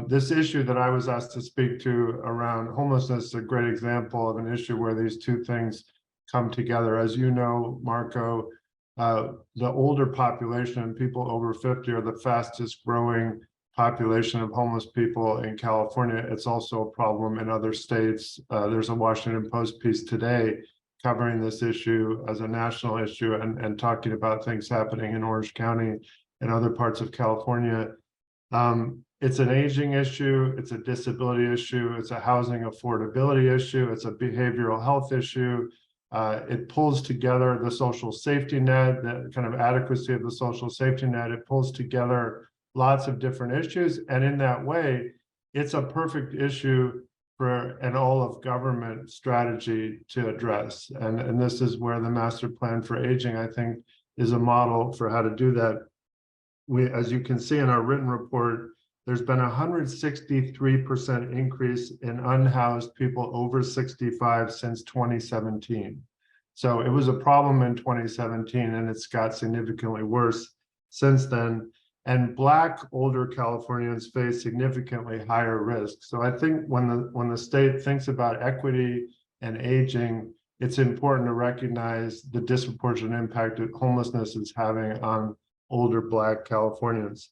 This issue that I was asked to speak to around homelessness is a great example of an issue where these two things come together. As you know, Marco, the older population, people over 50, are the fastest growing population of homeless people in California. It's also a problem in other states. There's a Washington Post piece today covering this issue as a national issue and talking about things happening in Orange County and other parts of California. It's an aging issue, it's a disability issue, it's a housing affordability issue, it's a behavioral health issue. It pulls together the social safety net, the kind of adequacy of the social safety net. It pulls together lots of different issues. And in that way, it's a perfect issue for an all of government strategy to address. And this is where the master plan for aging, I think, is a model for how to do that. As you can see in our written report, there's been a 163% increase in unhoused people over 65 since 2017. So it was a problem in 2017, and it's got significantly worse since then. And Black older Californians face significantly higher risk. So I think when the state thinks about equity and aging, it's important to recognize the disproportionate impact that homelessness is having on older Black Californians.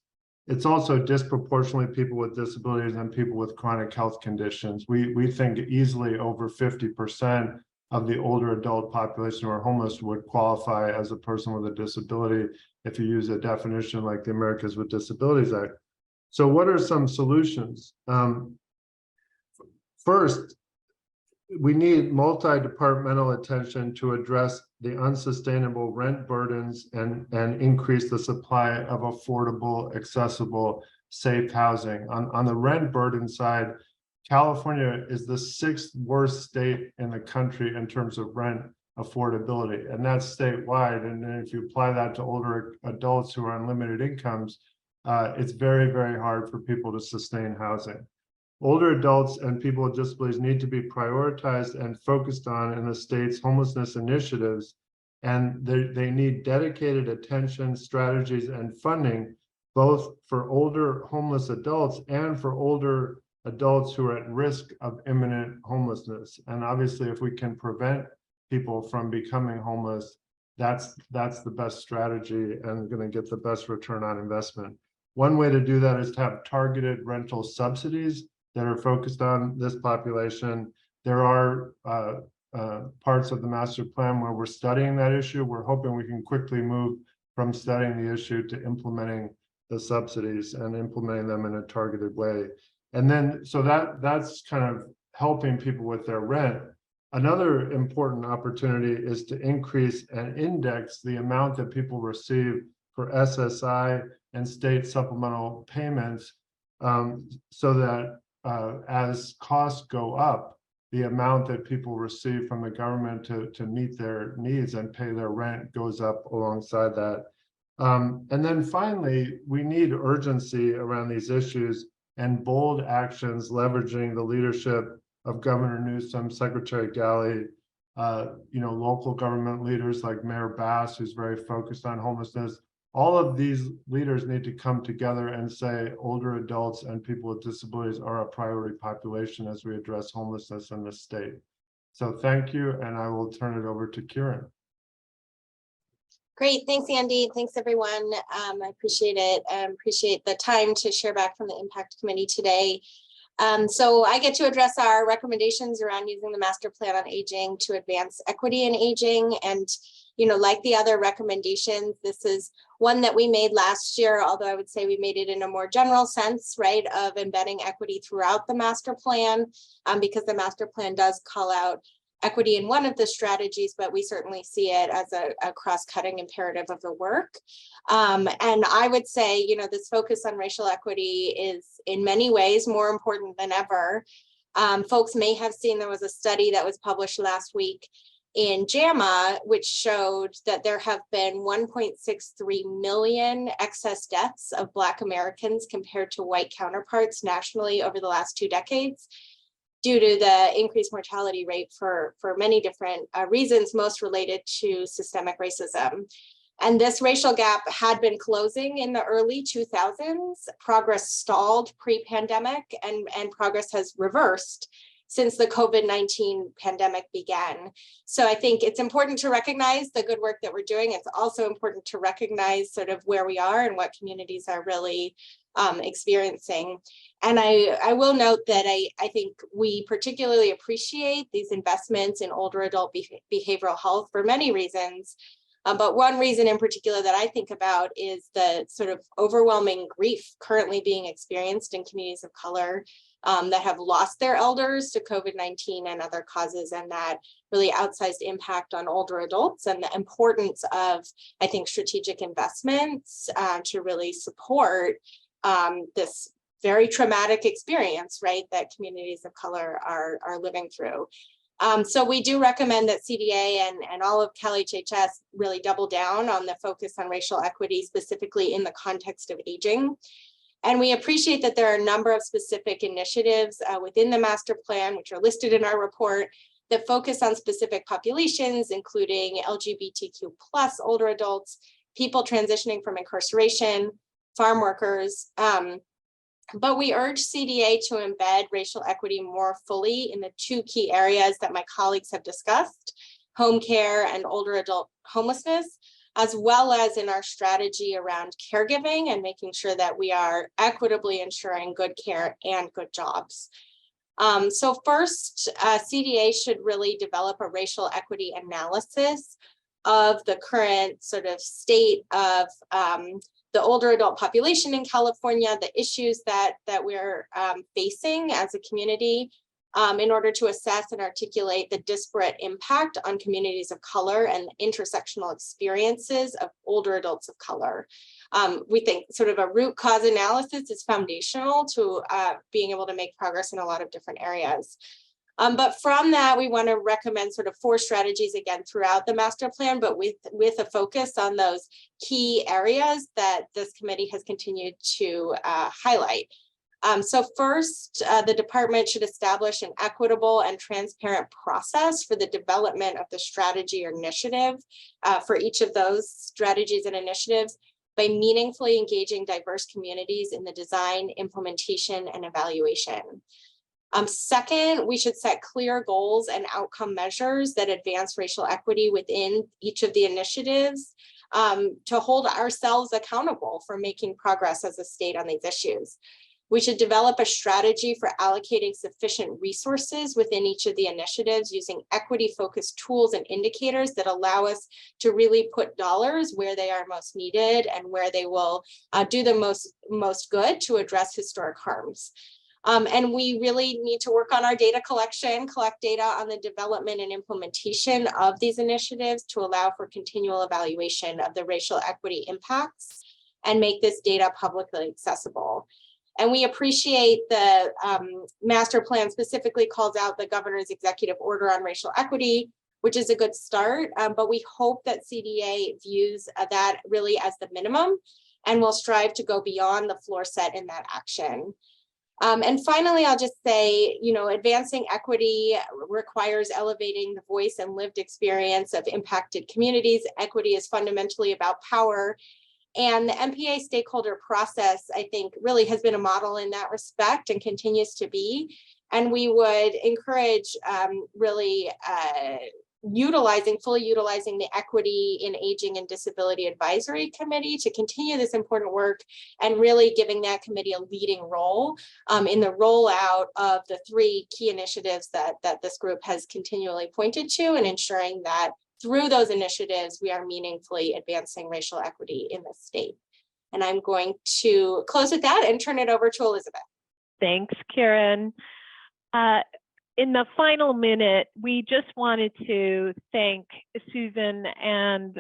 It's also disproportionately people with disabilities and people with chronic health conditions. We think easily over 50% of the older adult population who are homeless would qualify as a person with a disability if you use a definition like the Americans with Disabilities Act. So what are some solutions? First, we need multi-departmental attention to address the unsustainable rent burdens and increase the supply of affordable, accessible, safe housing. On the rent burden side, California is the 6th worst state in the country in terms of rent affordability, and that's statewide. And then if you apply that to older adults who are on limited incomes, it's very, very hard for people to sustain housing. Older adults and people with disabilities need to be prioritized and focused on in the state's homelessness initiatives, and they need dedicated attention, strategies, and funding, both for older homeless adults and for older adults who are at risk of imminent homelessness. And obviously, if we can prevent people from becoming homeless, that's the best strategy and going to get the best return on investment. One way to do that is to have targeted rental subsidies that are focused on this population. There are parts of the master plan where we're studying that issue. We're hoping we can quickly move from studying the issue to implementing the subsidies and implementing them in a targeted way. And then, so that's kind of helping people with their rent. Another important opportunity is to increase and index the amount that people receive for SSI and state supplemental payments, so that as costs go up, the amount that people receive from the government to meet their needs and pay their rent goes up alongside that. And then finally, we need urgency around these issues and bold actions leveraging the leadership of Governor Newsom, Secretary Galley, local government leaders like Mayor Bass, who's very focused on homelessness. All of these leaders need to come together and say older adults and people with disabilities are a priority population as we address homelessness in the state. So thank you, and I will turn it over to Kieran. Great, thanks, Andy. Thanks, everyone. I appreciate it. I appreciate the time to share back from the Impact Committee today. So I get to address our recommendations around using the Master Plan on Aging to advance equity in aging. And, like the other recommendations, this is one that we made last year, although I would say we made it in a more general sense, right, of embedding equity throughout the Master Plan, because the Master Plan does call out equity in one of the strategies, but we certainly see it as a cross-cutting imperative of the work. And I would say, this focus on racial equity is in many ways more important than ever. Folks may have seen there was a study that was published last week in JAMA, which showed that there have been 1.63 million excess deaths of Black Americans compared to white counterparts nationally over the last 2 decades, due to the increased mortality rate for many different reasons, most related to systemic racism. And this racial gap had been closing in the early 2000s. Progress stalled pre-pandemic, and progress has reversed since the COVID-19 pandemic began. So I think it's important to recognize the good work that we're doing. It's also important to recognize sort of where we are and what communities are really experiencing. And I will note that I think we particularly appreciate these investments in older adult behavioral health for many reasons. But one reason in particular that I think about is the sort of overwhelming grief currently being experienced in communities of color that have lost their elders to COVID-19 and other causes, and that really outsized impact on older adults, and the importance of, I think, strategic investments to really support this very traumatic experience, right, that communities of color are living through. So we do recommend that CDA and all of Cal HHS really double down on the focus on racial equity, specifically in the context of aging. And we appreciate that there are a number of specific initiatives within the master plan, which are listed in our report, that focus on specific populations, including LGBTQ+ older adults, people transitioning from incarceration, farm workers. But we urge CDA to embed racial equity more fully in the two key areas that my colleagues have discussed, home care and older adult homelessness, as well as in our strategy around caregiving and making sure that we are equitably ensuring good care and good jobs. So first, CDA should really develop a racial equity analysis of the current sort of state of the older adult population in California, the issues that we're facing as a community, in order to assess and articulate the disparate impact on communities of color and intersectional experiences of older adults of color. We think sort of a root cause analysis is foundational to being able to make progress in a lot of different areas. But from that, we want to recommend sort of 4 strategies again throughout the master plan, but with a focus on those key areas that this committee has continued to highlight. So first, the department should establish an equitable and transparent process for the development of the strategy or initiative for each of those strategies and initiatives by meaningfully engaging diverse communities in the design, implementation, and evaluation. Second, we should set clear goals and outcome measures that advance racial equity within each of the initiatives to hold ourselves accountable for making progress as a state on these issues. We should develop a strategy for allocating sufficient resources within each of the initiatives using equity-focused tools and indicators that allow us to really put dollars where they are most needed and where they will do the most good to address historic harms. And we really need to work on our data collection, collect data on the development and implementation of these initiatives to allow for continual evaluation of the racial equity impacts and make this data publicly accessible. And we appreciate the master plan specifically calls out the governor's executive order on racial equity, which is a good start, but we hope that CDA views that really as the minimum and will strive to go beyond the floor set in that action. And finally, I'll just say, you know, advancing equity requires elevating the voice and lived experience of impacted communities. Equity is fundamentally about power. And the MPA stakeholder process, I think, really has been a model in that respect and continues to be. And we would encourage really fully utilizing the Equity in Aging and Disability Advisory Committee to continue this important work and really giving that committee a leading role in the rollout of the 3 key initiatives that this group has continually pointed to, and ensuring that through those initiatives, we are meaningfully advancing racial equity in the state. And I'm going to close with that and turn it over to Elizabeth. Thanks, Karen. In the final minute, we just wanted to thank Susan and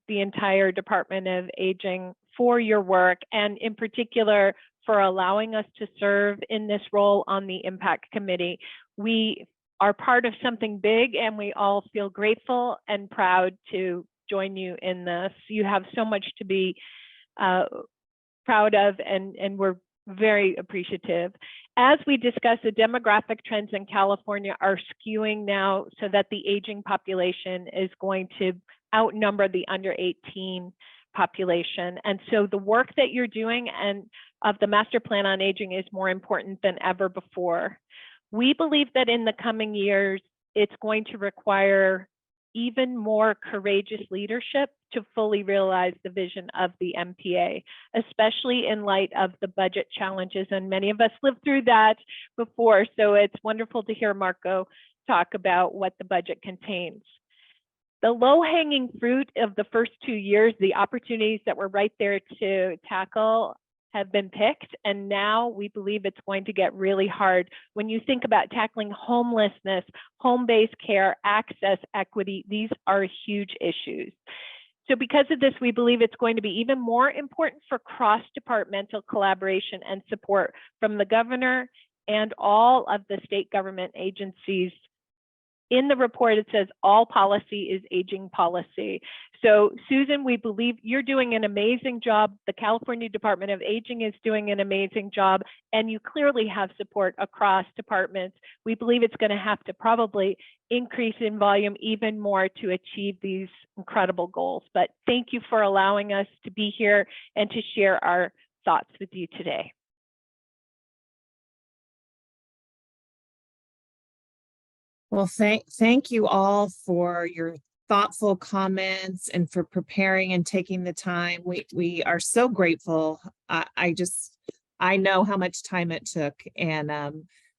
the entire Department of Aging for your work, and in particular for allowing us to serve in this role on the Impact Committee. We are part of something big, and we all feel grateful and proud to join you in this. You have so much to be proud of, and we're very appreciative. As we discussed, the demographic trends in California are skewing now so that the aging population is going to outnumber the under 18 population. And so the work that you're doing and of the master plan on aging is more important than ever before. We believe that in the coming years, it's going to require even more courageous leadership to fully realize the vision of the MPA, especially in light of the budget challenges. And many of us lived through that before. So it's wonderful to hear Marco talk about what the budget contains. The low-hanging fruit of the first 2 years, the opportunities that were right there to tackle, have been picked, and now we believe it's going to get really hard. When you think about tackling homelessness, home-based care, access, equity, these are huge issues. So because of this, we believe it's going to be even more important for cross-departmental collaboration and support from the governor and all of the state government agencies. In the report, it says all policy is aging policy. So Susan, we believe you're doing an amazing job. The California Department of Aging is doing an amazing job, and you clearly have support across departments. We believe it's going to have to probably increase in volume even more to achieve these incredible goals. But thank you for allowing us to be here and to share our thoughts with you today. Well, thank you all for your thoughtful comments and for preparing and taking the time. We are so grateful. I know how much time it took, and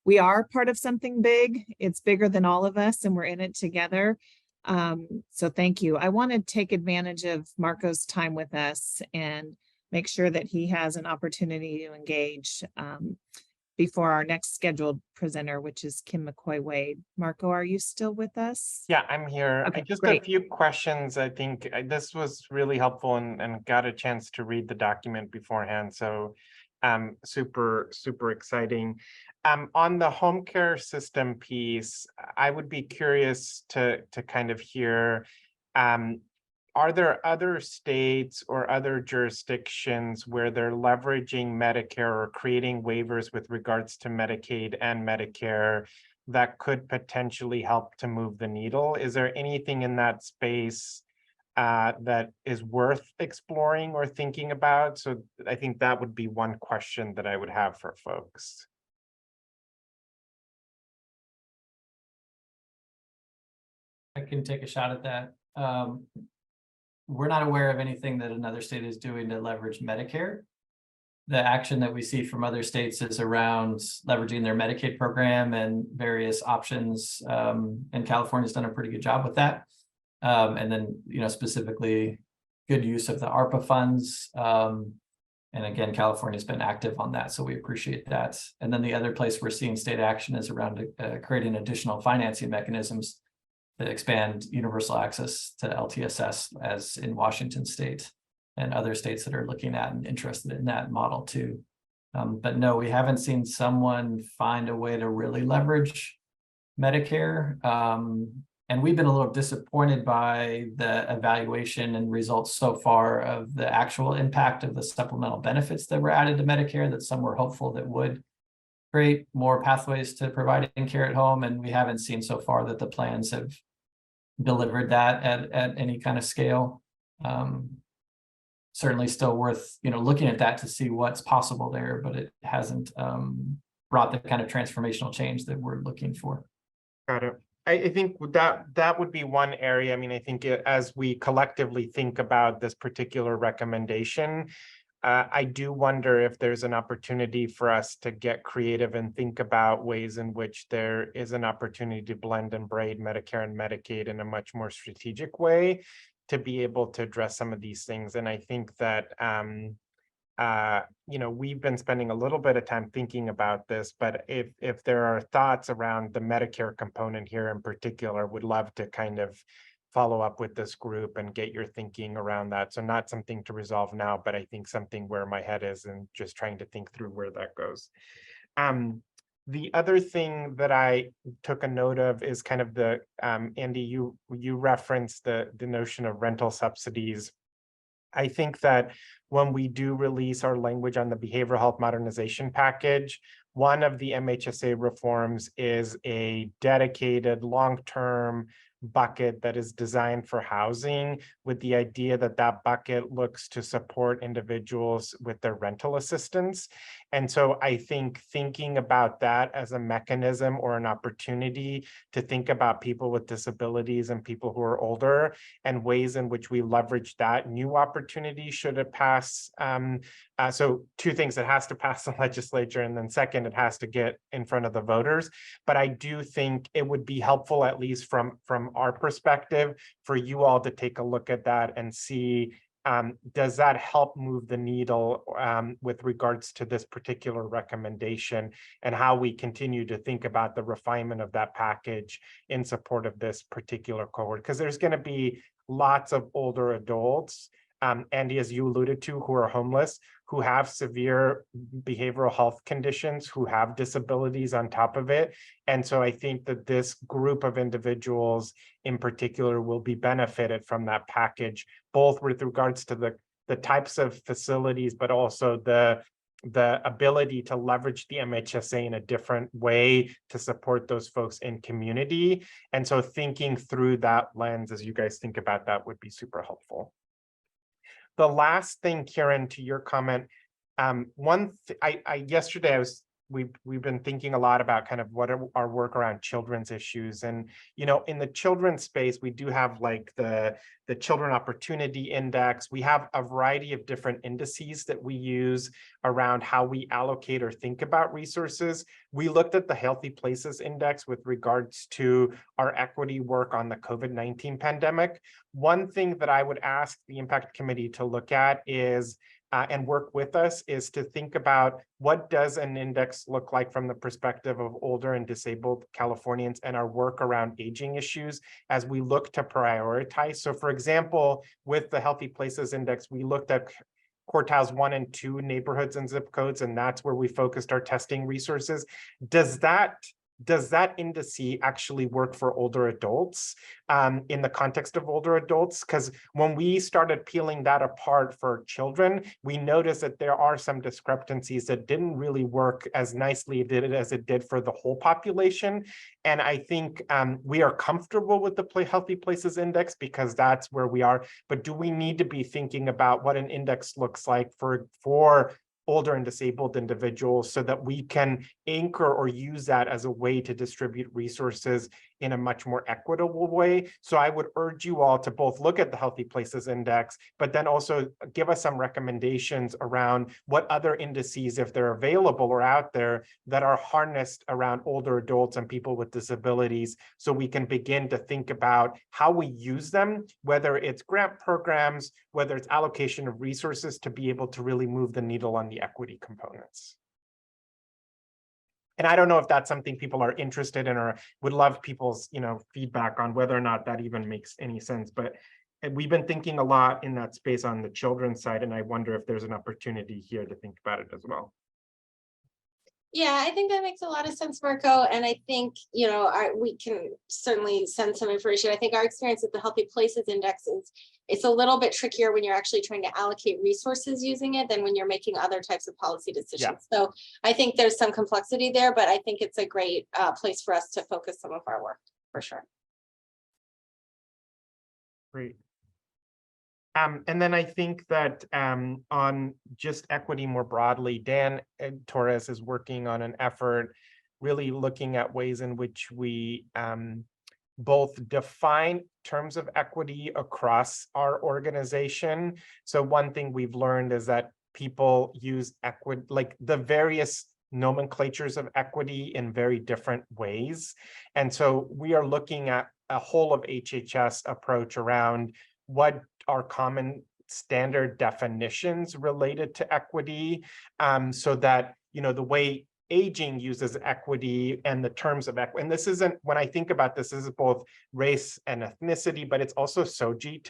we are part of something big. It's bigger than all of us, and we're in it together. So thank you. I want to take advantage of Marco's time with us and make sure that he has an opportunity to engage before our next scheduled presenter, which is Kim McCoy-Wade. Marco, are you still with us? Yeah, I'm here. Okay, Just great. a few questions. I think this was really helpful and got a chance to read the document beforehand. So super exciting. On the home care system piece, I would be curious to kind of hear, are there other states or other jurisdictions where they're leveraging Medicare or creating waivers with regards to Medicaid and Medicare that could potentially help to move the needle? Is there anything in that space that is worth exploring or thinking about? So I think that would be one question that I would have for folks. I can take a shot at that. We're not aware of anything that another state is doing to leverage Medicare. The action that we see from other states is around leveraging their Medicaid program and various options. And California's done a pretty good job with that. And then, specifically good use of the ARPA funds. And again, California's been active on that, so we appreciate that. And then the other place we're seeing state action is around creating additional financing mechanisms to expand universal access to LTSS, as in Washington state and other states that are looking at and interested in that model too. But no, we haven't seen someone find a way to really leverage Medicare. And we've been a little disappointed by the evaluation and results so far of the actual impact of the supplemental benefits that were added to Medicare, that some were hopeful that would create more pathways to providing care at home. And we haven't seen so far that the plans have delivered that at any kind of scale. Certainly still worth looking at that to see what's possible there, but it hasn't brought the kind of transformational change that we're looking for. Got it. I think that would be one area. I mean, I think as we collectively think about this particular recommendation, I do wonder if there's an opportunity for us to get creative and think about ways in which there is an opportunity to blend and braid Medicare and Medicaid in a much more strategic way to be able to address some of these things. And I think that, we've been spending a little bit of time thinking about this, but if there are thoughts around the Medicare component here in particular, would love to kind of follow up with this group and get your thinking around that. So not something to resolve now, but I think something where my head is and just trying to think through where that goes. The other thing that I took a note of is kind of the, Andy, you referenced the notion of rental subsidies. I think that when we do release our language on the behavioral health modernization package, one of the MHSA reforms is a dedicated long-term bucket that is designed for housing, with the idea that that bucket looks to support individuals with their rental assistance. And so I think thinking about that as a mechanism or an opportunity to think about people with disabilities and people who are older, and ways in which we leverage that new opportunity should it pass. So two things: it has to pass the legislature, and then second, it has to get in front of the voters. But I do think it would be helpful, at least from our perspective, for you all to take a look at that and see, does that help move the needle with regards to this particular recommendation, and how we continue to think about the refinement of that package in support of this particular cohort? Because there's going to be lots of older adults, Andy, as you alluded to, who are homeless, who have severe behavioral health conditions, who have disabilities on top of it. And so I think that this group of individuals in particular will be benefited from that package, both with regards to the types of facilities, but also the ability to leverage the MHSA in a different way to support those folks in community. And so thinking through that lens as you guys think about that would be super helpful. The last thing, Kieran, to your comment, yesterday we've been thinking a lot about kind of what are our work around children's issues. And, in the children's space, we do have like the Children Opportunity Index. We have a variety of different indices that we use around how we allocate or think about resources. We looked at the Healthy Places Index with regards to our equity work on the COVID-19 pandemic. One thing that I would ask the Impact Committee to look at is, and work with us, is to think about what does an index look like from the perspective of older and disabled Californians and our work around aging issues as we look to prioritize. So for example, with the Healthy Places Index, we looked at quartiles 1 and 2 neighborhoods and zip codes, and that's where we focused our testing resources. Does that indice actually work for older adults in the context of older adults? Because when we started peeling that apart for children, we noticed that there are some discrepancies that didn't really work as nicely as it did for the whole population. And I think we are comfortable with the Healthy Places Index because that's where we are. But do we need to be thinking about what an index looks like for older and disabled individuals so that we can anchor or use that as a way to distribute resources in a much more equitable way? So I would urge you all to both look at the Healthy Places Index, but then also give us some recommendations around what other indices, if they're available or out there, that are harnessed around older adults and people with disabilities, so we can begin to think about how we use them, whether it's grant programs, whether it's allocation of resources, to be able to really move the needle on the equity components. And I don't know if that's something people are interested in or would love people's, feedback on whether or not that even makes any sense. But we've been thinking a lot in that space on the children's side, and I wonder if there's an opportunity here to think about it as well. Yeah, I think that makes a lot of sense, Marco. And I think, we can certainly send some information. I think our experience with the Healthy Places Index is it's a little bit trickier when you're actually trying to allocate resources using it than when you're making other types of policy decisions. Yeah. So I think there's some complexity there, but I think it's a great place for us to focus some of our work, for sure. Great. And then I think that on just equity more broadly, Dan Torres is working on an effort really looking at ways in which we both define terms of equity across our organization. So one thing we've learned is that people use equity, like the various nomenclatures of equity, in very different ways. And so we are looking at a whole of HHS approach around what are common standard definitions related to equity, so that, the way aging uses equity and the terms of equity. And this isn't, when I think about this is both race and ethnicity, but it's also SOGI,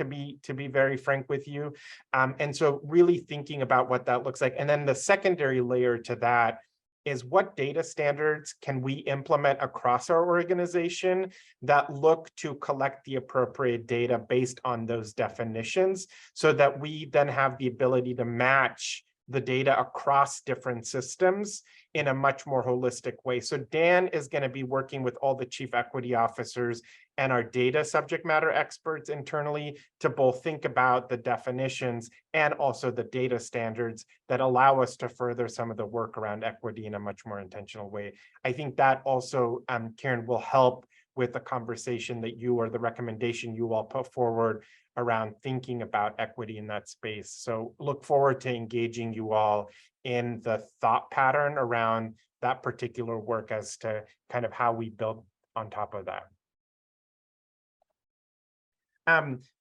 to be very frank with you. And so really thinking about what that looks like. And then the secondary layer to that is what data standards can we implement across our organization that look to collect the appropriate data based on those definitions, so that we then have the ability to match the data across different systems in a much more holistic way. So Dan is going to be working with all the chief equity officers and our data subject matter experts internally to both think about the definitions and also the data standards that allow us to further some of the work around equity in a much more intentional way. I think that also, Karen, will help with the conversation that you, or the recommendation you all put forward around thinking about equity in that space. So look forward to engaging you all in the thought pattern around that particular work as to kind of how we build on top of that.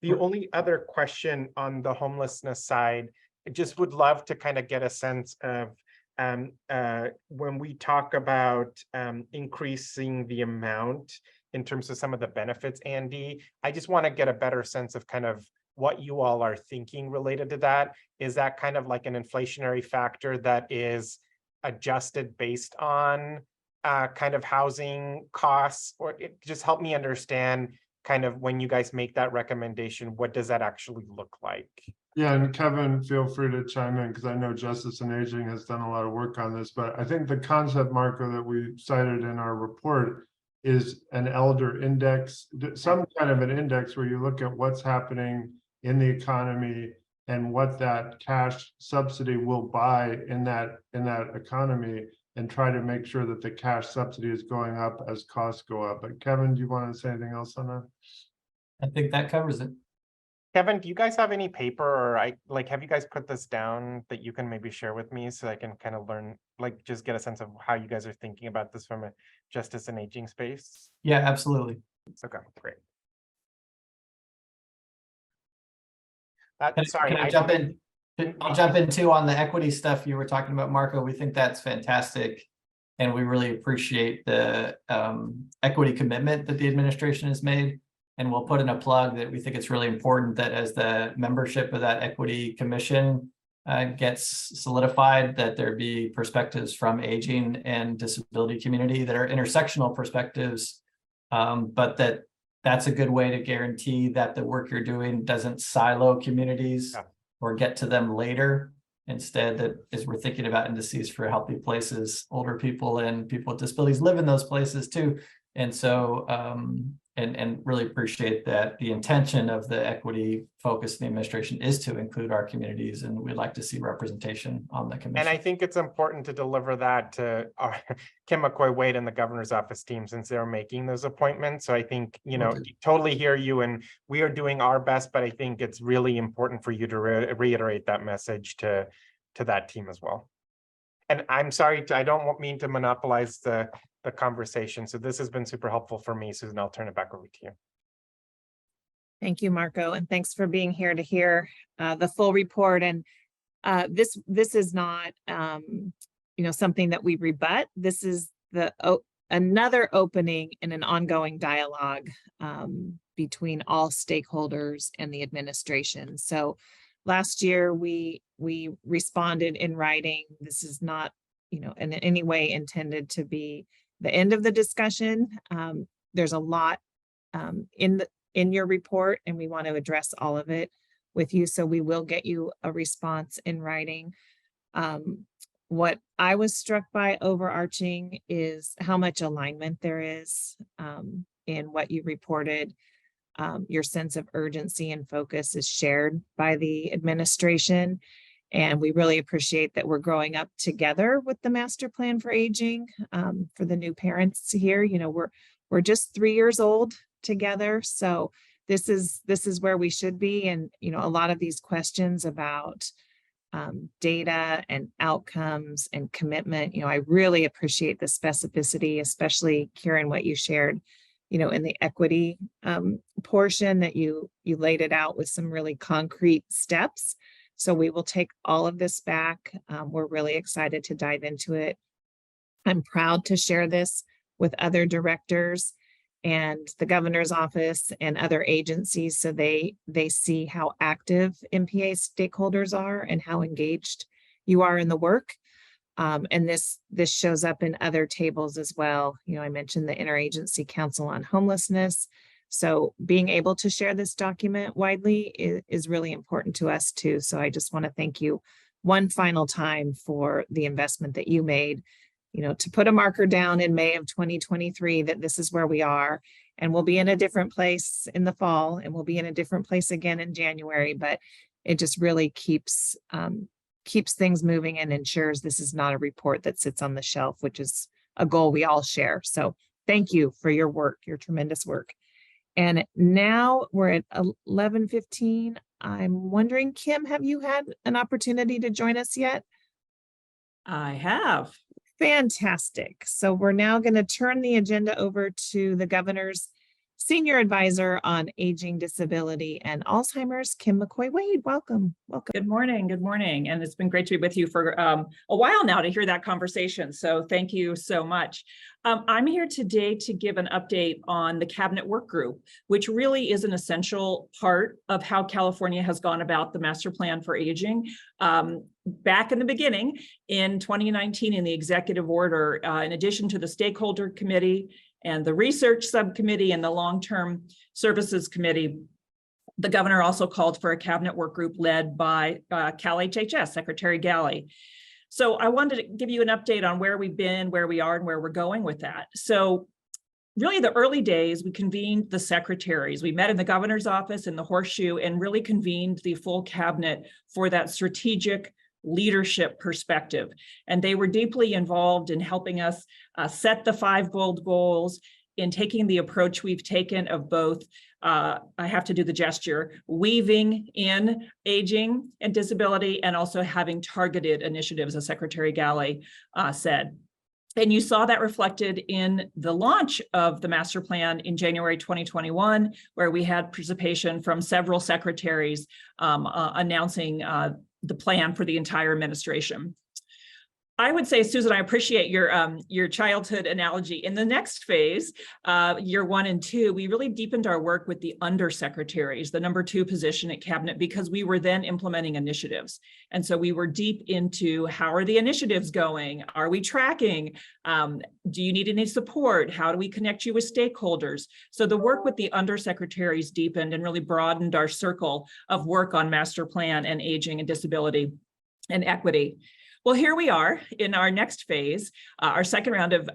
The only other question on the homelessness side, I just would love to kind of get a sense of when we talk about increasing the amount in terms of some of the benefits, Andy, I just want to get a better sense of kind of what you all are thinking related to that. Is that kind of like an inflationary factor that is adjusted based on kind of housing costs? Or just help me understand kind of when you guys make that recommendation, what does that actually look like? Yeah, and Kevin, feel free to chime in because I know Justice and Aging has done a lot of work on this, but I think the concept, Marco, that we cited in our report is an elder index, some kind of an index where you look at what's happening in the economy and what that cash subsidy will buy in that economy, and try to make sure that the cash subsidy is going up as costs go up. But Kevin, do you want to say anything else on that? I think that covers it. Kevin, do you guys have any paper, or have you guys put this down that you can maybe share with me so I can kind of learn, just get a sense of how you guys are thinking about this from a justice and aging space? Yeah, absolutely. Okay, great. Can I jump in? I'll jump in too on the equity stuff you were talking about, Marco. We think that's fantastic. And we really appreciate the equity commitment that the administration has made. And we'll put in a plug that we think it's really important that as the membership of that equity commission gets solidified, that there be perspectives from aging and disability community that are intersectional perspectives, but that's a good way to guarantee that the work you're doing doesn't silo communities or get to them later. Instead, that as we're thinking about indices for healthy places, older people and people with disabilities live in those places too. And so, and really appreciate that the intention of the equity focus in the administration is to include our communities, and we'd like to see representation on the commission. And I think it's important to deliver that to our Kim McCoy-Wade and the governor's office team, since they're making those appointments. So I think, totally hear you, and we are doing our best, but I think it's really important for you to reiterate that message to that team as well. And I'm sorry, I don't mean to monopolize the conversation. So this has been super helpful for me, Susan. I'll turn it back over to you. Thank you, Marco, and thanks for being here to hear the full report. And this is not something that we rebut. This is another opening in an ongoing dialogue between all stakeholders and the administration. So last year we responded in writing. This is not in any way intended to be the end of the discussion. There's a lot in your report, and we want to address all of it with you. So we will get you a response in writing. What I was struck by overarching is how much alignment there is in what you reported. Your sense of urgency and focus is shared by the administration. And we really appreciate that we're growing up together with the master plan for aging. For the new parents here, we're just 3 years old together. So this is where we should be. And, a lot of these questions about data and outcomes and commitment, I really appreciate the specificity, especially Karen, what you shared, in the equity portion that you laid it out with some really concrete steps. So we will take all of this back. We're really excited to dive into it. I'm proud to share this with other directors and the governor's office and other agencies, so they see how active MPA stakeholders are and how engaged you are in the work. And this shows up in other tables as well. I mentioned the Interagency Council on Homelessness. So being able to share this document widely is really important to us too. So I just want to thank you, one final time for the investment that you made, to put a marker down in May of 2023 that this is where we are, and we'll be in a different place in the fall, and we'll be in a different place again in January, but it just really keeps things moving and ensures this is not a report that sits on the shelf, which is a goal we all share. So thank you for your work, your tremendous work. And now we're at 11:15. I'm wondering, Kim, have you had an opportunity to join us yet? I have. Fantastic. So we're now going to turn the agenda over to the governor's Senior Advisor on Aging, Disability, and Alzheimer's, Kim McCoy-Wade. Welcome. Welcome. Good morning. Good morning. And it's been great to be with you for a while now to hear that conversation. So thank you so much. I'm here today to give an update on the Cabinet Work Group, which really is an essential part of how California has gone about the Master Plan for Aging. Back in the beginning, in 2019, in the executive order, in addition to the Stakeholder Committee and the Research Subcommittee and the Long-Term Services Committee, the governor also called for a cabinet work group led by Cal HHS, Secretary Galley. So I wanted to give you an update on where we've been, where we are, and where we're going with that. So really the early days, we convened the secretaries. We met in the governor's office in the Horseshoe and really convened the full cabinet for that strategic leadership perspective. And they were deeply involved in helping us set the 5 bold goals, in taking the approach we've taken of both, I have to do the gesture, weaving in aging and disability, and also having targeted initiatives, as Secretary Galley said. And you saw that reflected in the launch of the master plan in January 2021, where we had participation from several secretaries announcing the plan for the entire administration. I would say, Susan, I appreciate your childhood analogy. In the next phase, year 1 and 2, we really deepened our work with the undersecretaries, the number 2 position at cabinet, because we were then implementing initiatives. And so we were deep into, how are the initiatives going? Are we tracking? Do you need any support? How do we connect you with stakeholders? So the work with the undersecretaries deepened and really broadened our circle of work on master plan and aging and disability and equity. Well, here we are in our next phase, our second round of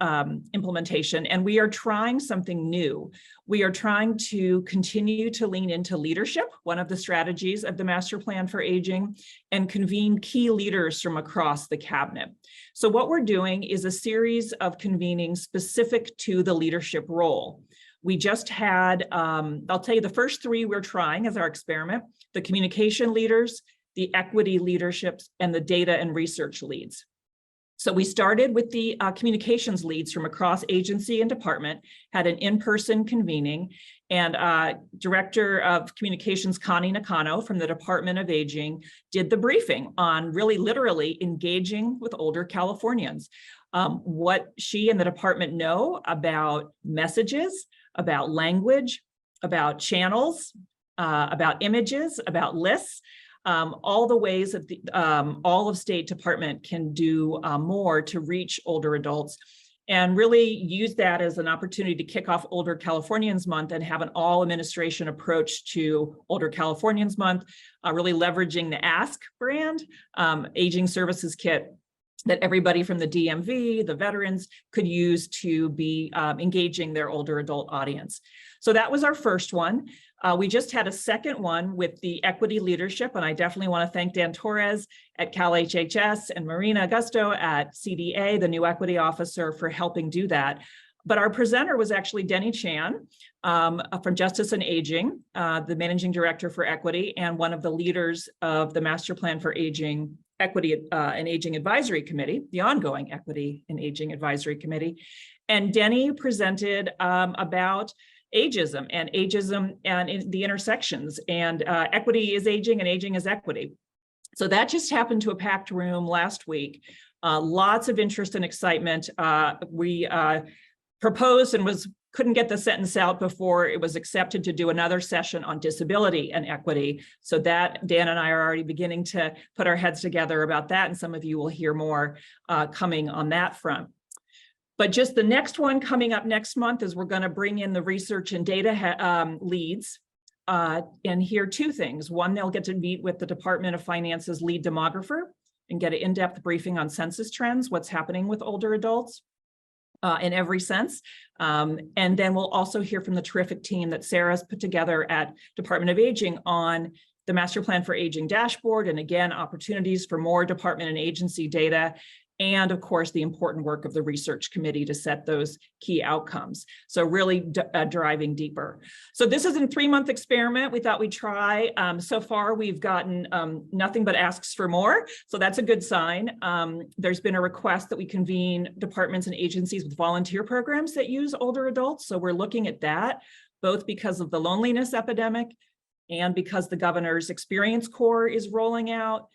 implementation, and we are trying something new. We are trying to continue to lean into leadership, one of the strategies of the Master Plan for Aging, and convene key leaders from across the cabinet. So what we're doing is a series of convenings specific to the leadership role. We just had, I'll tell you the first 3 we're trying as our experiment: the communication leaders, the equity leaderships, and the data and research leads. So we started with the communications leads from across agency and department, had an in-person convening, and Director of Communications Connie Nakano from the Department of Aging did the briefing on really literally engaging with older Californians. What she and the department know about messages, about language, about channels, about images, about lists, all the ways that all of State Department can do more to reach older adults, and really use that as an opportunity to kick off Older Californians Month and have an all administration approach to Older Californians Month, really leveraging the Ask brand, Aging Services Kit, that everybody from the DMV, the veterans, could use to be engaging their older adult audience. So that was our first one. We just had a second one with the equity leadership, and I definitely want to thank Dan Torres at Cal HHS and Marina Augusto at CDA, the new equity officer, for helping do that. But our presenter was actually Denny Chan from Justice and Aging, the managing director for equity and one of the leaders of the Master Plan for Aging, Equity and Aging Advisory Committee, the ongoing Equity and Aging Advisory Committee. And Denny presented about ageism and the intersections, and equity is aging and aging is equity. So that just happened to a packed room last week. Lots of interest and excitement. We proposed and couldn't get the sentence out before it was accepted to do another session on disability and equity. So that Dan and I are already beginning to put our heads together about that, and some of you will hear more coming on that front. But just the next one coming up next month is we're going to bring in the research and data leads and hear 2 things. One, they'll get to meet with the Department of Finance's lead demographer and get an in-depth briefing on census trends, what's happening with older adults in every sense. And then we'll also hear from the terrific team that Sarah's put together at Department of Aging on the Master Plan for Aging dashboard, and again, opportunities for more department and agency data, and of course, the important work of the research committee to set those key outcomes. So really driving deeper. So this is a 3-month experiment. We thought we'd try. So far, we've gotten nothing but asks for more. So that's a good sign. There's been a request that we convene departments and agencies with volunteer programs that use older adults. So we're looking at that, both because of the loneliness epidemic and because the governor's experience corps is rolling out.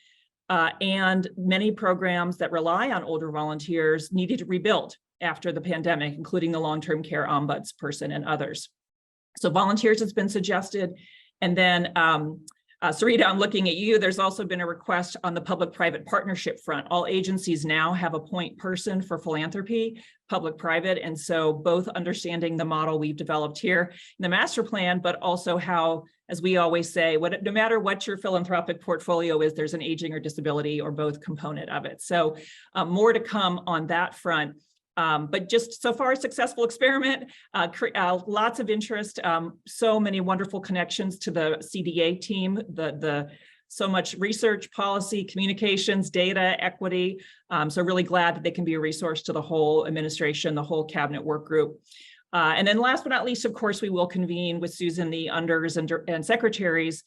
And many programs that rely on older volunteers needed to rebuild after the pandemic, including the long-term care ombuds person and others. So volunteers has been suggested. And then Sarita, I'm looking at you. There's also been a request on the public-private partnership front. All agencies now have a point person for philanthropy, public-private. And so both understanding the model we've developed here in the master plan, but also how, as we always say, no matter what your philanthropic portfolio is, there's an aging or disability or both component of it. So more to come on that front. But just so far, a successful experiment, lots of interest, so many wonderful connections to the CDA team, so much research, policy, communications, data, equity. So really glad that they can be a resource to the whole administration, the whole cabinet work group. And then last but not least, of course, we will convene with Susan, the unders and secretaries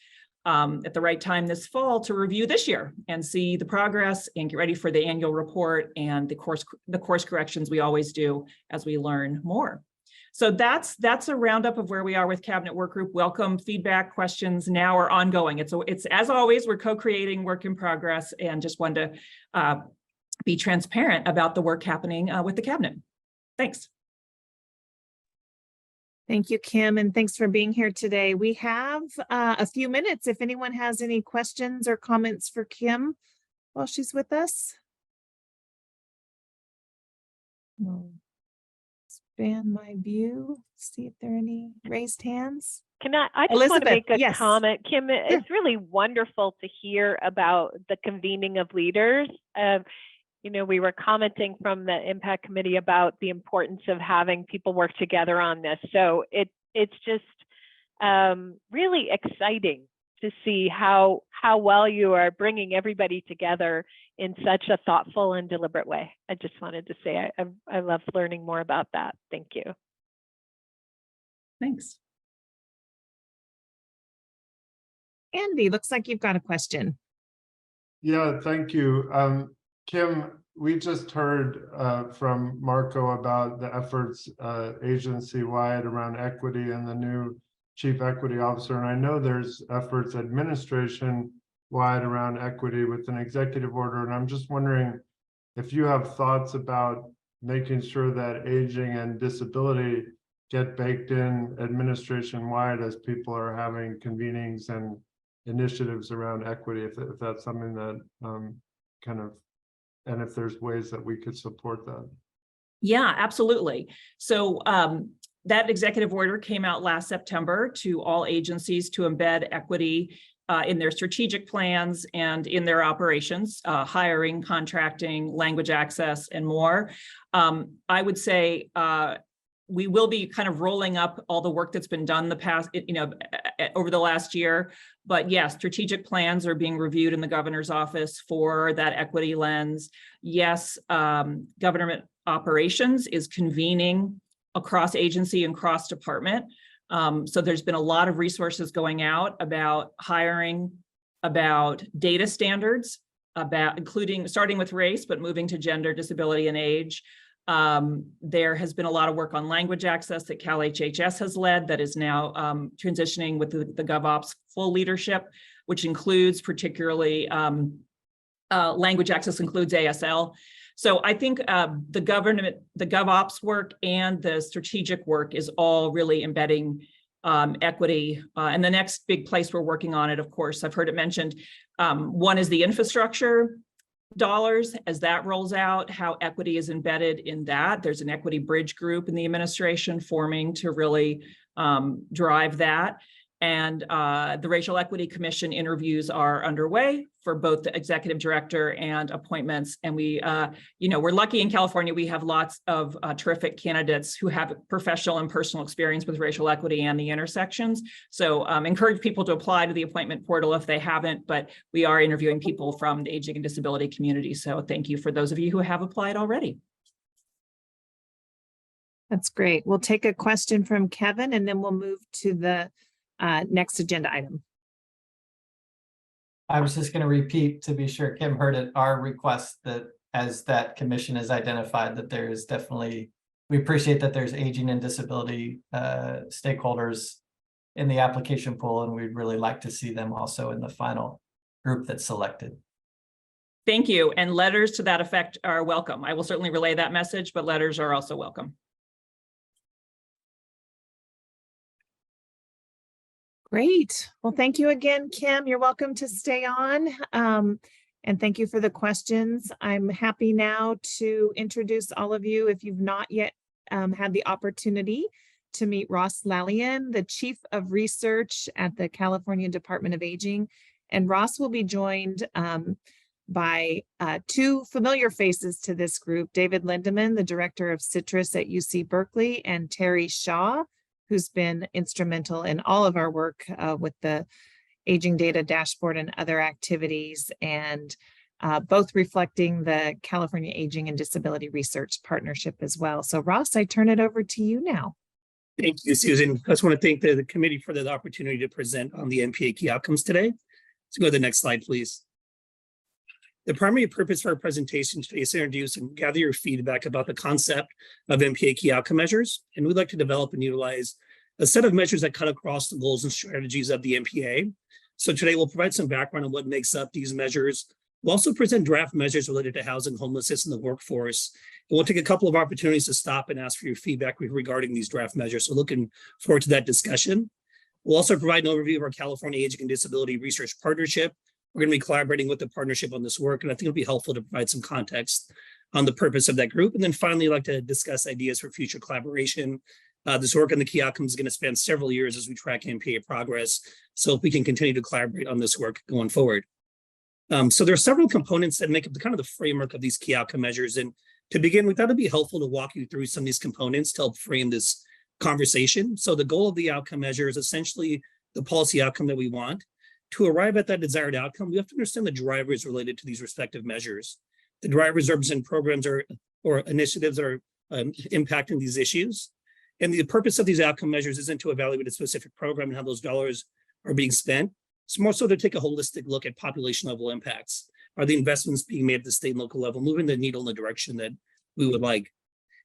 at the right time this fall to review this year and see the progress and get ready for the annual report and the course corrections we always do as we learn more. So that's a roundup of where we are with Cabinet Work Group. Welcome feedback, questions now or ongoing. It's as always, we're co-creating, work in progress, and just wanted to be transparent about the work happening with the cabinet. Thanks. Thank you, Kim, and thanks for being here today. We have a few minutes if anyone has any questions or comments for Kim while she's with us. I'll expand my view, see if there are any raised hands. I just want to make a comment. Kim, it's really wonderful to hear about the convening of leaders. You know, we were commenting from the Impact Committee about the importance of having people work together on this. So it's just really exciting to see how well you are bringing everybody together in such a thoughtful and deliberate way. I just wanted to say I love learning more about that. Thank you. Thanks. Andy, looks like you've got a question. Yeah, thank you. Kim, we just heard from Marco about the efforts agency-wide around equity and the new chief equity officer. And I know there's efforts administration-wide around equity with an executive order. And I'm just wondering if you have thoughts about making sure that aging and disability get baked in administration-wide as people are having convenings and initiatives around equity, if that's something that and if there's ways that we could support that. Yeah, absolutely. So that executive order came out last September to all agencies to embed equity in their strategic plans and in their operations, hiring, contracting, language access, and more. I would say we will be kind of rolling up all the work that's been done over the last year. But yes, strategic plans are being reviewed in the governor's office for that equity lens. Yes, government operations is convening across agency and cross department. So there's been a lot of resources going out about hiring, about data standards, about starting with race, but moving to gender, disability, and age. There has been a lot of work on language access that Cal HHS has led that is now transitioning with the GovOps full leadership, which includes particularly language access includes ASL. So I think the GovOps work and the strategic work is all really embedding equity. And the next big place we're working on it, of course, I've heard it mentioned. One is the infrastructure dollars as that rolls out, how equity is embedded in that. There's an equity bridge group in the administration forming to really drive that. And the Racial Equity Commission interviews are underway for both the executive director and appointments. And we, we're lucky in California, we have lots of terrific candidates who have professional and personal experience with racial equity and the intersections. So encourage people to apply to the appointment portal if they haven't, but we are interviewing people from the aging and disability community. So thank you for those of you who have applied already. That's great. We'll take a question from Kevin and then we'll move to the next agenda item. I was just going to repeat to be sure Kim heard it, our request that as that commission is identified, that there is definitely, we appreciate that there's aging and disability stakeholders in the application pool, and we'd really like to see them also in the final group that's selected. Thank you. And letters to that effect are welcome. I will certainly relay that message, but letters are also welcome. Great. Well, thank you again, Kim. You're welcome to stay on. And thank you for the questions. I'm happy now to introduce all of you, if you've not yet had the opportunity to meet Ross Lallian, the Chief of Research at the California Department of Aging. And Ross will be joined by two familiar faces to this group, David Lindeman, the Director of Citrus at UC Berkeley, and Terry Shaw, who's been instrumental in all of our work with the Aging Data Dashboard and other activities, and both reflecting the California Aging and Disability Research Partnership as well. So Ross, I turn it over to you now. Thank you, Susan. I just want to thank the committee for the opportunity to present on the MPA key outcomes today. Let's go to the next slide, please. The primary purpose of our presentation today is to introduce and gather your feedback about the concept of MPA key outcome measures. And we'd like to develop and utilize a set of measures that cut across the goals and strategies of the MPA. So today we'll provide some background on what makes up these measures. We'll also present draft measures related to housing, homelessness, and the workforce. And we'll take a couple of opportunities to stop and ask for your feedback regarding these draft measures. So looking forward to that discussion. We'll also provide an overview of our California Aging and Disability Research Partnership. We're going to be collaborating with the partnership on this work, and I think it'll be helpful to provide some context on the purpose of that group. And then finally, I'd like to discuss ideas for future collaboration. This work on the key outcomes is going to span several years as we track MPA progress, so if we can continue to collaborate on this work going forward. So there are several components that make up the framework of these key outcome measures. And to begin, we thought it'd be helpful to walk you through some of these components to help frame this conversation. So the goal of the outcome measure is essentially the policy outcome that we want. To arrive at that desired outcome, we have to understand the drivers related to these respective measures. The drivers represent programs or initiatives that are impacting these issues. And the purpose of these outcome measures isn't to evaluate a specific program and how those dollars are being spent. It's more so to take a holistic look at population level impacts. Are the investments being made at the state and local level moving the needle in the direction that we would like?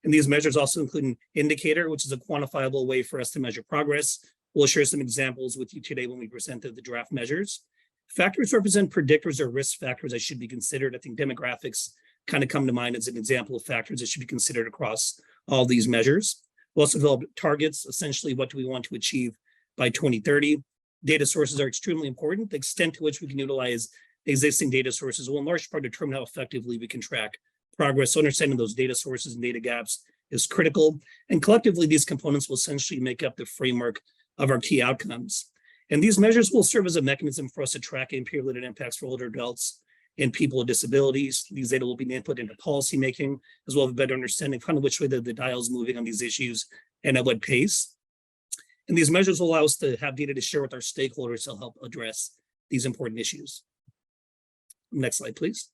And these measures also include an indicator, which is a quantifiable way for us to measure progress. We'll share some examples with you today when we presented the draft measures. Factors represent predictors or risk factors that should be considered. I think demographics kind of come to mind as an example of factors that should be considered across all these measures. We'll also develop targets, essentially what do we want to achieve by 2030. Data sources are extremely important. The extent to which we can utilize existing data sources will in large part determine how effectively we can track progress. So understanding those data sources and data gaps is critical. And collectively, these components will essentially make up the framework of our key outcomes. And these measures will serve as a mechanism for us to track MPA-related impacts for older adults and people with disabilities. These data will be input into policymaking, as well as a better understanding of which way the dial is moving on these issues and at what pace. And these measures will allow us to have data to share with our stakeholders to help address these important issues. Next slide, please.